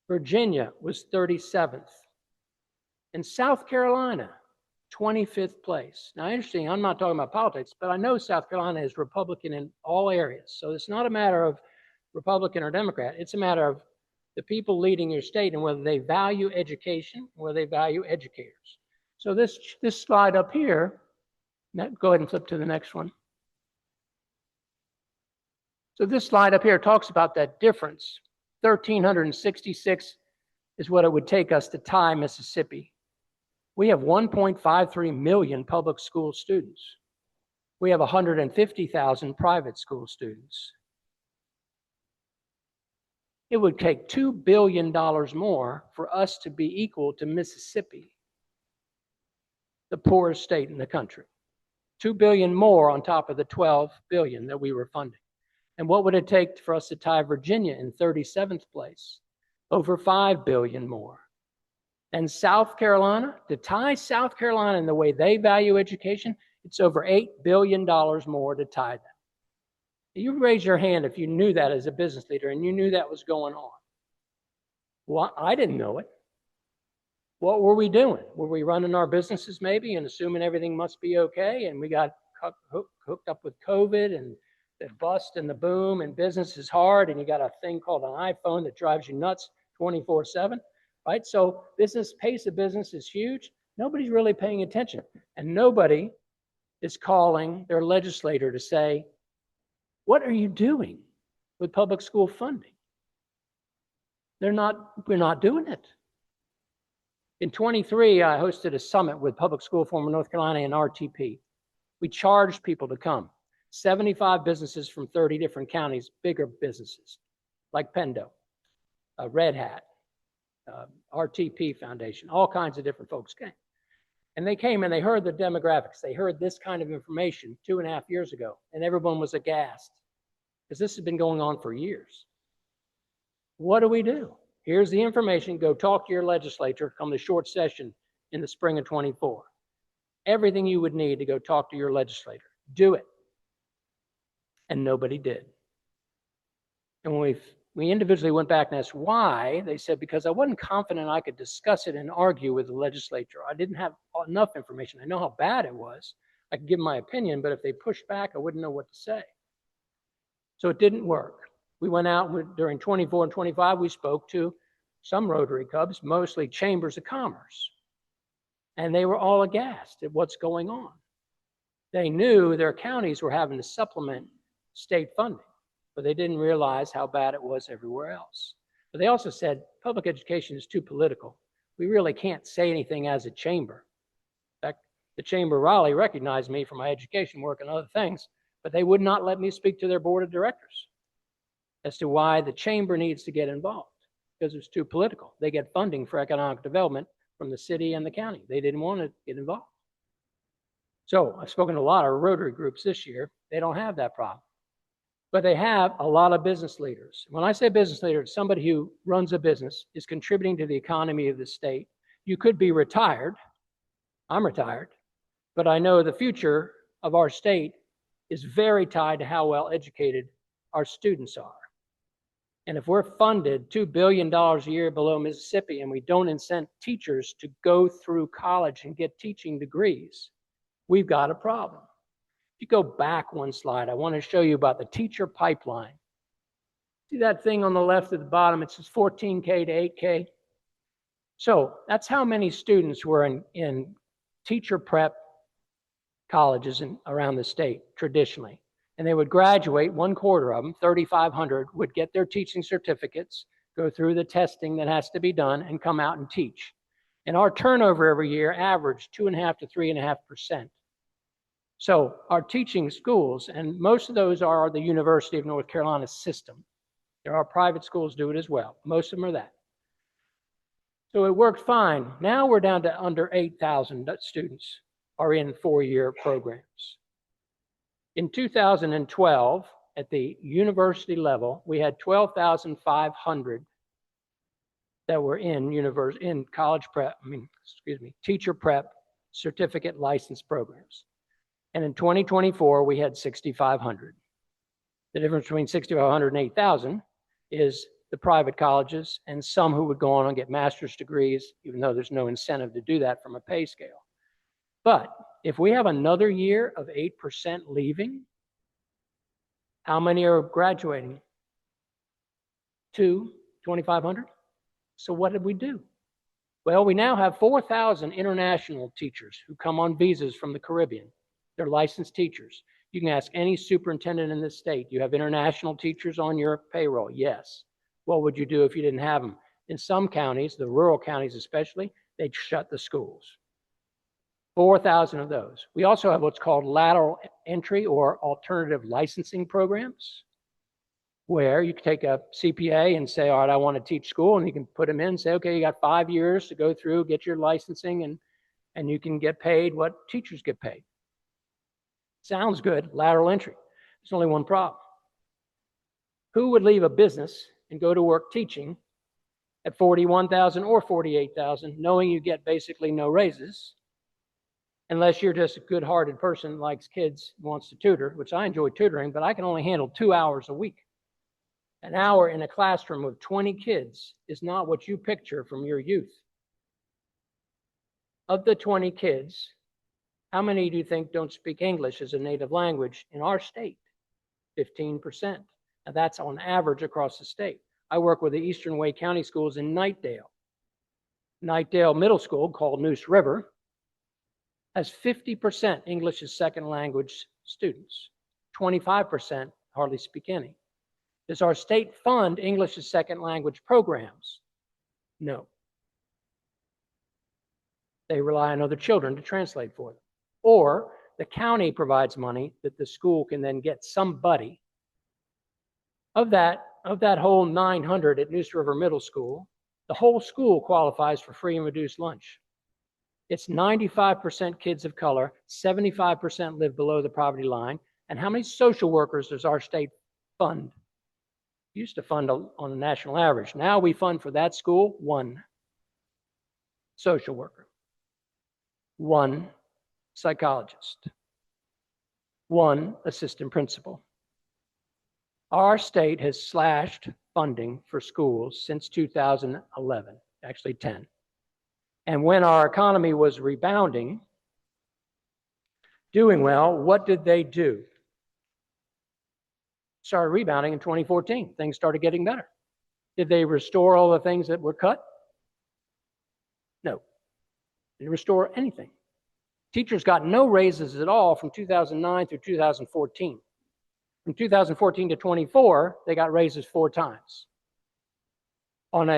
Virginia was 37th. And South Carolina, 25th place. Now, interesting, I'm not talking about politics, but I know South Carolina is Republican in all areas. So it's not a matter of Republican or Democrat. It's a matter of the people leading your state and whether they value education, whether they value educators. So this slide up here, go ahead and flip to the next one. So this slide up here talks about that difference. 1,366 is what it would take us to tie Mississippi. We have 1.53 million public school students. We have 150,000 private school students. It would take $2 billion more for us to be equal to Mississippi, the poorest state in the country. $2 billion more on top of the $12 billion that we were funding. And what would it take for us to tie Virginia in 37th place? Over $5 billion more. And South Carolina, to tie South Carolina in the way they value education, it's over $8 billion more to tie them. You raise your hand if you knew that as a business leader and you knew that was going on. Well, I didn't know it. What were we doing? Were we running our businesses maybe and assuming everything must be okay? And we got hooked up with COVID and the bust and the boom and business is hard and you got a thing called an iPhone that drives you nuts 24/7, right? So pace of business is huge. Nobody's really paying attention and nobody is calling their legislator to say, what are you doing with public school funding? We're not doing it. In 23, I hosted a summit with Public School Forum of North Carolina and RTP. We charged people to come. 75 businesses from 30 different counties, bigger businesses like Pendo, Red Hat, RTP Foundation, all kinds of different folks came. And they came and they heard the demographics. They heard this kind of information 2.5 years ago, and everyone was aghast because this has been going on for years. What do? Here's the information. Go talk to your legislature. Come to short session in the spring of 24. Everything you would need to go talk to your legislator. Do it. And nobody did. And when we individually went back and asked why, they said, because I wasn't confident I could discuss it and argue with the legislature. I didn't have enough information. I know how bad it was. I could give my opinion, but if they pushed back, I wouldn't know what to say. So it didn't work. We went out during 24 and 25, we spoke to some Rotary Clubs, mostly chambers of commerce. And they were all aghast at what's going on. They knew their counties were having to supplement state funding, but they didn't realize how bad it was everywhere else. But they also said public education is too political. We really can't say anything as a chamber. In fact, the Chamber of Raleigh recognized me for my education work and other things, but they would not let me speak to their board of directors as to why the chamber needs to get involved, because it's too political. They get funding for economic development from the city and the county. They didn't want to get involved. So I've spoken to a lot of Rotary groups this year. They don't have that problem. But they have a lot of business leaders. When I say business leader, it's somebody who runs a business, is contributing to the economy of the state. You could be retired. I'm retired. But I know the future of our state is very tied to how well educated our students are. And if we're funded $2 billion a year below Mississippi and we don't incent teachers to go through college and get teaching degrees, we've got a problem. If you go back one slide, I want to show you about the teacher pipeline. See that thing on the left at the bottom? It says 14K to 8K. So that's how many students were in teacher prep colleges around the state traditionally. And they would graduate, 1/4 of them, 3,500, would get their teaching certificates, go through the testing that has to be done, and come out and teach. And our turnover every year averaged 2.5% to 3.5%. So our teaching schools, and most of those are the University of North Carolina system. There are private schools do it as well. Most of them are that. So it worked fine. Now we're down to under 8,000 students are in 4-year programs. In 2012, at the university level, we had 12,500 that were in college prep, teacher prep certificate license programs. And in 2024, we had 6,500. The difference between 6,500 and 8,000 is the private colleges and some who would go on and get master's degrees, even though there's no incentive to do that from a pay scale. But if we have another year of 8% leaving, how many are graduating? 2,500? So what did we do? Well, we now have 4,000 international teachers who come on visas from the Caribbean. They're licensed teachers. You can ask any superintendent in this state, you have international teachers on your payroll? Yes. What would you do if you didn't have them? In some counties, the rural counties especially, they'd shut the schools. 4,000 of those. We also have what's called lateral entry or alternative licensing programs, where you can take a CPA and say, all right, I want to teach school, and you can put them in and say, okay, you got 5 years to go through, get your licensing, and you can get paid what teachers get paid. Sounds good, lateral entry. There's only one problem. Who would leave a business and go to work teaching at 41,000 or 48,000, knowing you get basically no raises, unless you're just a good-hearted person, likes kids, wants to tutor, which I enjoy tutoring, but I can only handle 2 hours a week. An hour in a classroom with 20 kids is not what you picture from your youth. Of the 20 kids, how many do you think don't speak English as a native language in our state? 15%. Now that's on average across the state. I work with the Eastern Wake County Schools in Knightdale. Knightdale Middle School, called Neuse River, has 50% English as second language students. 25% hardly speak any. Does our state fund English as second language programs? No. They rely on other children to translate for them. Or the county provides money that the school can then get somebody. Of that whole 900 at Neuse River Middle School, the whole school qualifies for free and reduced lunch. It's 95% kids of color, 75% live below the poverty line. And how many social workers does our state fund? Used to fund on a national average. Now we fund for that school 1 social worker, 1 psychologist, 1 assistant principal. Our state has slashed funding for schools since 2011, actually 10. And when our economy was rebounding, doing well, what did they do? Started rebounding in 2014. Things started getting better. Did they restore all the things that were cut? No. They didn't restore anything. Teachers got no raises at all from 2009 through 2014. From 2014 to 24, they got raises 4 times. On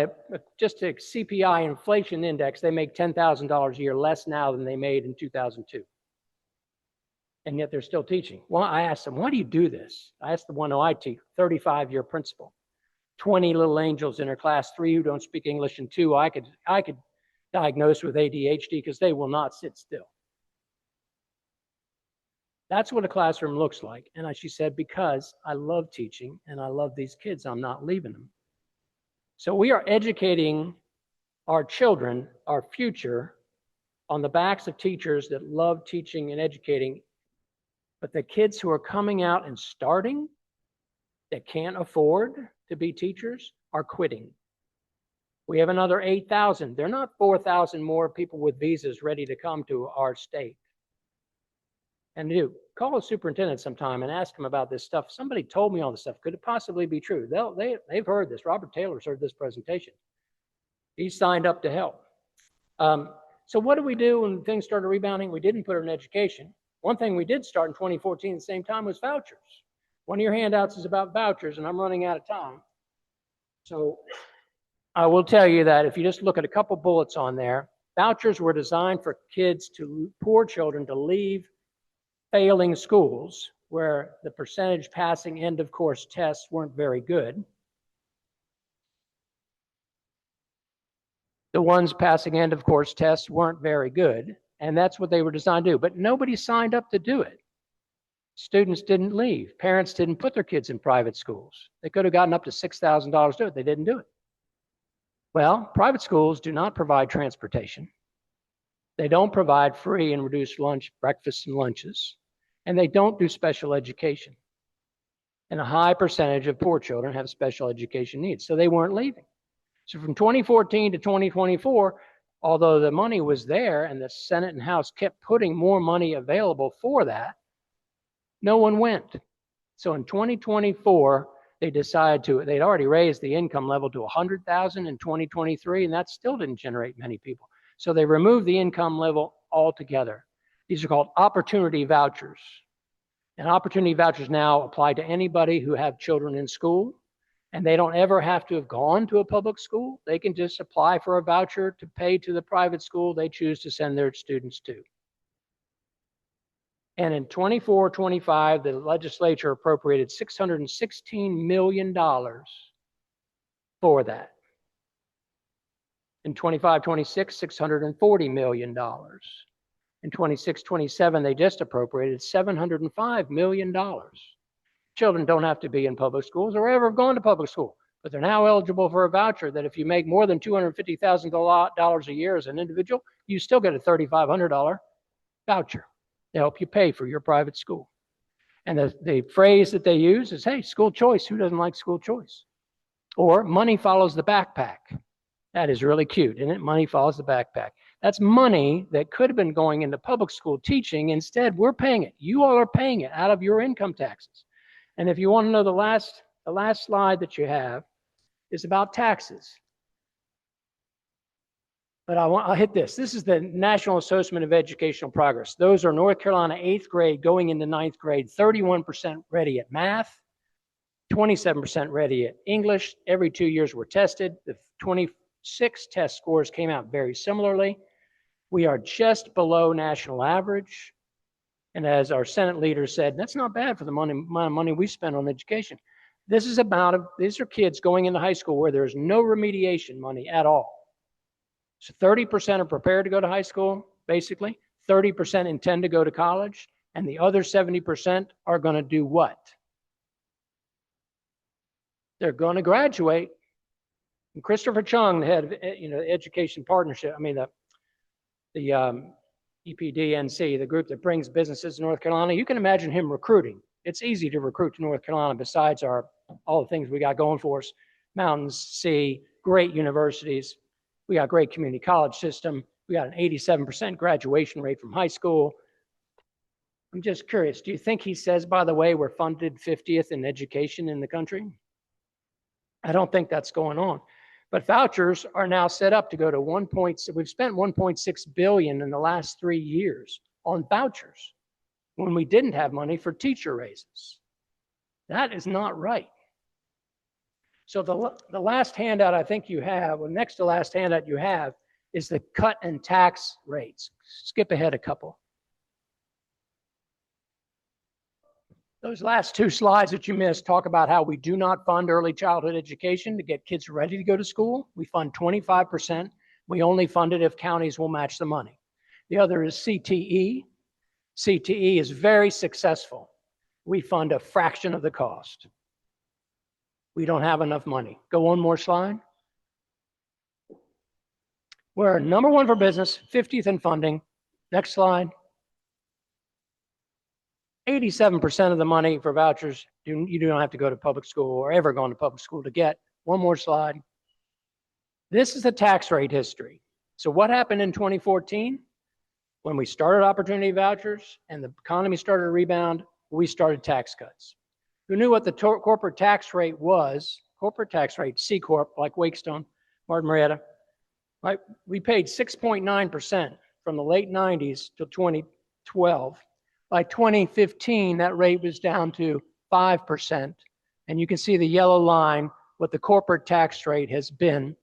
just a CPI inflation index, they make $10,000 a year less now than they made in 2002. And yet they're still teaching. Well, I asked them, why do you do this? I asked the one who I teach, 35-year principal, 20 little angels in her class, 3 who don't speak English, and 2 I could diagnose with ADHD because they will not sit still. That's what a classroom looks like. And she said, because I love teaching and I love these kids, I'm not leaving them. So we are educating our children, our future, on the backs of teachers that love teaching and educating. But the kids who are coming out and starting, that can't afford to be teachers, are quitting. We have another 8,000. They're not 4,000 more people with visas ready to come to our state. And call a superintendent sometime and ask him about this stuff. Somebody told me all this stuff. Could it possibly be true? They've heard this. Robert Taylor's heard this presentation. He signed up to help. So what did we do when things started rebounding? We didn't put it in education. One thing we did start in 2014 at the same time was vouchers. One of your handouts is about vouchers, and I'm running out of time. So I will tell you that if you just look at a couple bullets on there, vouchers were designed for poor children to leave failing schools where the percentage passing end of course tests weren't very good. The ones passing end of course tests weren't very good, and that's what they were designed to do. But nobody signed up to do it. Students didn't leave. Parents didn't put their kids in private schools. They could have gotten up to $6,000 to do it. They didn't do it. Well, private schools do not provide transportation. They don't provide free and reduced lunch, breakfasts and lunches, and they don't do special education. And a high percentage of poor children have special education needs, so they weren't leaving. So from 2014 to 2024, although the money was there and the Senate and House kept putting more money available for that, no one went. So in 2024, they decided they'd already raised the income level to 100,000 in 2023, and that still didn't generate many people. So they removed the income level altogether. These are called opportunity vouchers. And opportunity vouchers now apply to anybody who have children in school, and they don't ever have to have gone to a public school. They can just apply for a voucher to pay to the private school they choose to send their students to. And in 24-25, the legislature appropriated $616 million for that. In 25-26, $640 million. In 26-27, they just appropriated $705 million. Children don't have to be in public schools or ever have gone to public school, but they're now eligible for a voucher that if you make more than $250,000 a year as an individual, you still get a $3,500 voucher to help you pay for your private school. And the phrase that they use is, hey, school choice, who doesn't like school choice? Or money follows the backpack. That is really cute, isn't it? Money follows the backpack. That's money that could have been going into public school teaching. Instead, we're paying it. You all are paying it out of your income taxes. And if you want to know the last slide that you have is about taxes. But I'll hit this. This is the National Assessment of Educational Progress. Those are North Carolina 8th grade going into 9th grade, 31% ready at math, 27% ready at English. Every 2 years were tested. The 26 test scores came out very similarly. We are just below national average. And as our Senate leader said, that's not bad for the money we spend on education. These are kids going into high school where there's no remediation money at all. So 30% are prepared to go to high school, basically. 30% intend to go to college. And the other 70% are going to do what? They're going to graduate. And Christopher Chung, the head of Education Partnership, the EPDNC, the group that brings businesses to North Carolina, you can imagine him recruiting. It's easy to recruit to North Carolina besides all the things we got going for us. Mountains, sea, great universities. We got a great community college system. We got an 87% graduation rate from high school. I'm just curious, do you think he says, by the way, we're funded 50th in education in the country? I don't think that's going on. But vouchers are now set up to go to we've spent $1.6 billion in the last 3 years on vouchers when we didn't have money for teacher raises. That is not right. So the last handout I think you have, or next to last handout you have, is the cut and tax rates. Skip ahead a couple. Those last two slides that you missed talk about how we do not fund early childhood education to get kids ready to go to school. We fund 25%. We only fund it if counties will match the money. The other is CTE. CTE is very successful. We fund a fraction of the cost. We don't have enough money. Go one more slide. We're number one for business, 50th in funding. Next slide. 87% of the money for vouchers, you don't have to go to public school or ever gone to public school to get. One more slide. This is the tax rate history. So what happened in 2014? When we started opportunity vouchers and the economy started to rebound, we started tax cuts. Who knew what the corporate tax rate was? Corporate tax rate, C Corp, like Wakestone, Martin Marietta. Right? We paid 6.9% from the late 90s till 2012. By 2015, that rate was down to 5%. And you can see the yellow line, what the corporate tax rate has been.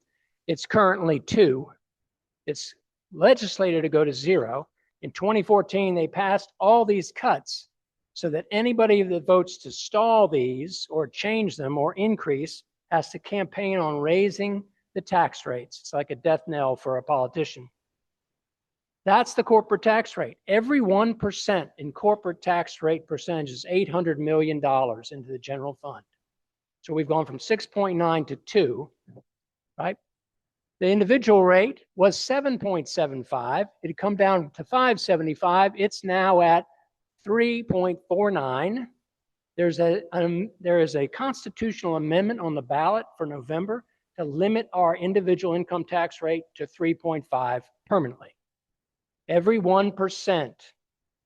It's currently 2%. It's legislated to go to 0. In 2014, they passed all these cuts so that anybody that votes to stall these or change them or increase has to campaign on raising the tax rates. It's like a death knell for a politician. That's the corporate tax rate. Every 1% in corporate tax rate percentage is $800 million into the general fund. So we've gone from 6.9 to 2, right? The individual rate was 7.75. It had come down to 5.75. It's now at 3.49. There is a constitutional amendment on the ballot for November to limit our individual income tax rate to 3.5 permanently. Every 1%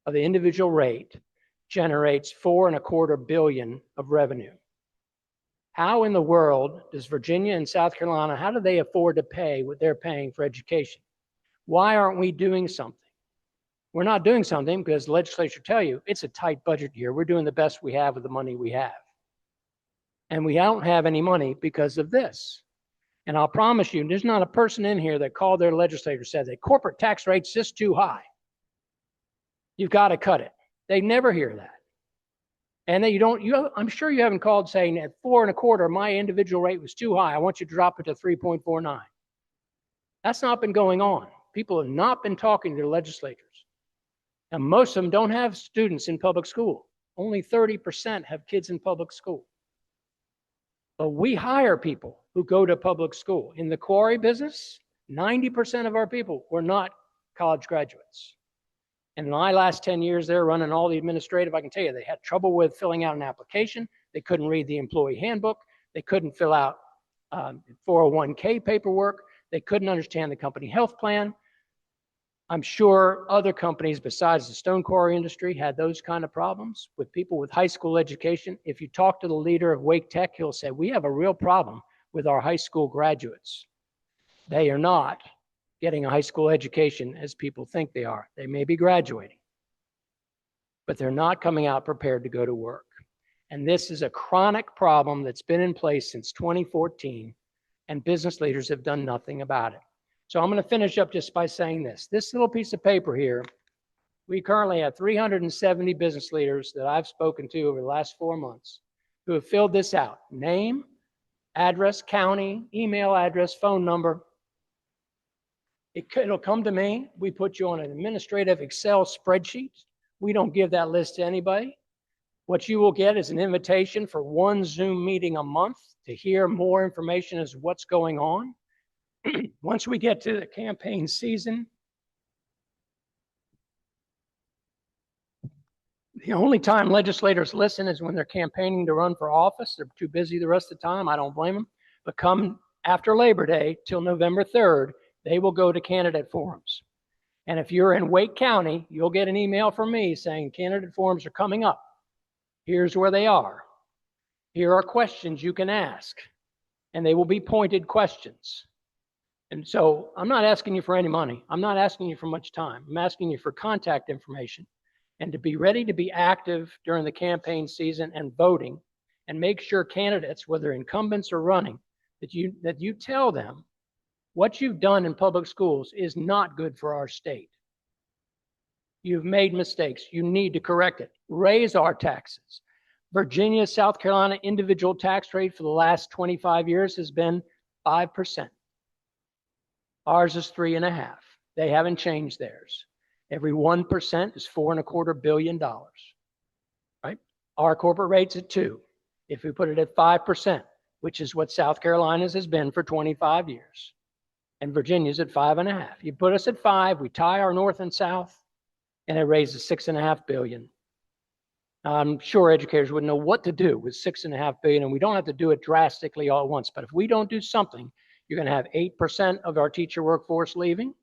of the individual rate generates $4.25 billion of revenue. How in the world does Virginia and South Carolina, how do they afford to pay what they're paying for education? Why aren't we doing something? We're not doing something because the legislature tell you it's a tight budget year. We're doing the best we have with the money we have. And we don't have any money because of this. And I'll promise you, there's not a person in here that called their legislator and said that corporate tax rate's just too high. You've got to cut it. They never hear that. And then I'm sure you haven't called saying at 4.25, my individual rate was too high. I want you to drop it to 3.49. That's not been going on. People have not been talking to their legislators. And most of them don't have students in public school. Only 30% have kids in public school. But we hire people who go to public school. In the quarry business, 90% of our people were not college graduates. And in my last 10 years, they're running all the administrative. I can tell you, they had trouble with filling out an application. They couldn't read the employee handbook. They couldn't fill out 401k paperwork. They couldn't understand the company health plan. I'm sure other companies besides the stone quarry industry had those kind of problems with people with high school education. If you talk to the leader of Wake Tech, he'll say, we have a real problem with our high school graduates. They are not getting a high school education as people think they are. They may be graduating, but they're not coming out prepared to go to work. And this is a chronic problem that's been in place since 2014, and business leaders have done nothing about it. So I'm going to finish up just by saying this. This little piece of paper here, we currently have 370 business leaders that I've spoken to over the last 4 months who have filled this out. Name, address, county, email address, phone number. It'll come to me. We put you on an administrative Excel spreadsheet. We don't give that list to anybody. What you will get is an invitation for one Zoom meeting a month to hear more information as to what's going on. Once we get to the campaign season, the only time legislators listen is when they're campaigning to run for office. They're too busy the rest of the time. I don't blame them. But come after Labor Day till November 3rd, they will go to candidate forums. And if you're in Wake County, you'll get an email from me saying candidate forums are coming up. Here's where they are. Here are questions you can ask. And they will be pointed questions. And so I'm not asking you for any money. I'm not asking you for much time. I'm asking you for contact information and to be ready to be active during the campaign season and voting, and make sure candidates, whether incumbents or running, that you tell them what you've done in public schools is not good for our state. You've made mistakes. You need to correct it. Raise our taxes. Virginia, South Carolina individual tax rate for the last 25 years has been 5%. Ours is 3.5%. They haven't changed theirs. Every 1% is $4.25 billion, right? Our corporate rate's at 2%. If we put it at 5%, which is what South Carolina's has been for 25 years, and Virginia's at 5.5%. You put us at 5%, we tie our north and south, and it raises $6.5 billion. I'm sure educators wouldn't know what to do with $6.5 billion, and we don't have to do it drastically all at once. But if we don't do something, you're going to have 8% of our teacher workforce leaving.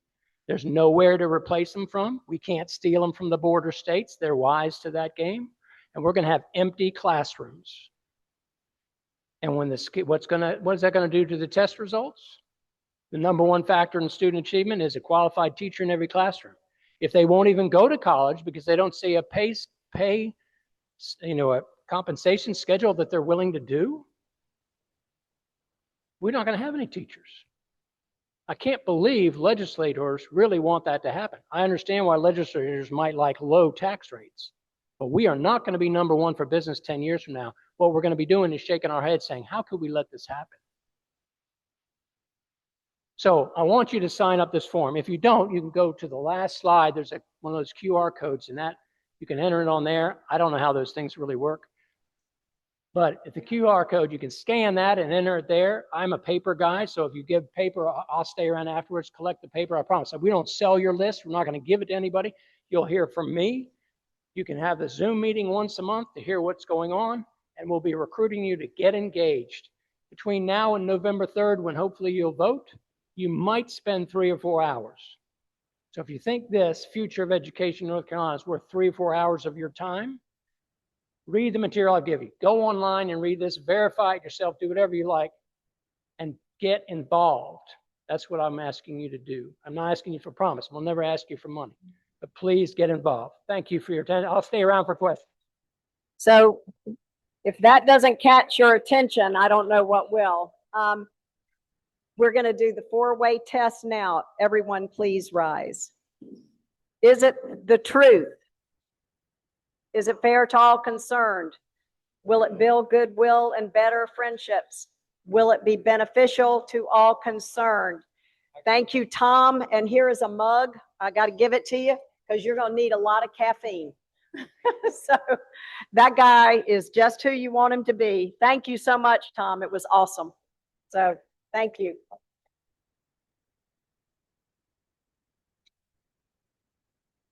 There's nowhere to replace them from. We can't steal them from the border states. They're wise to that game. And we're going to have empty classrooms. And when what is that going to do to the test results? The number one factor in student achievement is a qualified teacher in every classroom. If they won't even go to college because they don't see a a compensation schedule that they're willing to do, we're not going to have any teachers. I can't believe legislators really want that to happen. I understand why legislators might like low tax rates, but we are not going to be number one for business 10 years from now. What we're going to be doing is shaking our heads saying, how could we let this happen? So I want you to sign up this form. If you don't, you can go to the last slide. There's one of those QR codes and that you can enter it on there. I don't know how those things really work. But if the QR code, you can scan that and enter it there. I'm a paper guy, so if you give paper, I'll stay around afterwards, collect the paper. I promise. We don't sell your list. We're not going to give it to anybody. You'll hear from me. You can have the Zoom meeting once a month to hear what's going on, and we'll be recruiting you to get engaged. Between now and November 3rd, when hopefully you'll vote, you might spend 3 or 4 hours. So if you think this future of education in North Carolina is worth 3 or 4 hours of your time, read the material I give you. Go online and read this, verify it yourself, do whatever you like, and get involved. That's what I'm asking you to do. I'm not asking you for promise. We'll never ask you for money, but please get involved. Thank you for your attention. I'll stay around for questions. So if that doesn't catch your attention, I don't know what will. We're going to do the 4-way test now. Everyone, please rise. Is it the truth? Is it fair to all concerned? Will it build goodwill and better friendships? Will it be beneficial to all concerned? Thank you, Tom. And here is a mug. I got to give it to you because you're going to need a lot of caffeine. So that guy is just who you want him to be. Thank you so much, Tom. It was awesome. So thank you.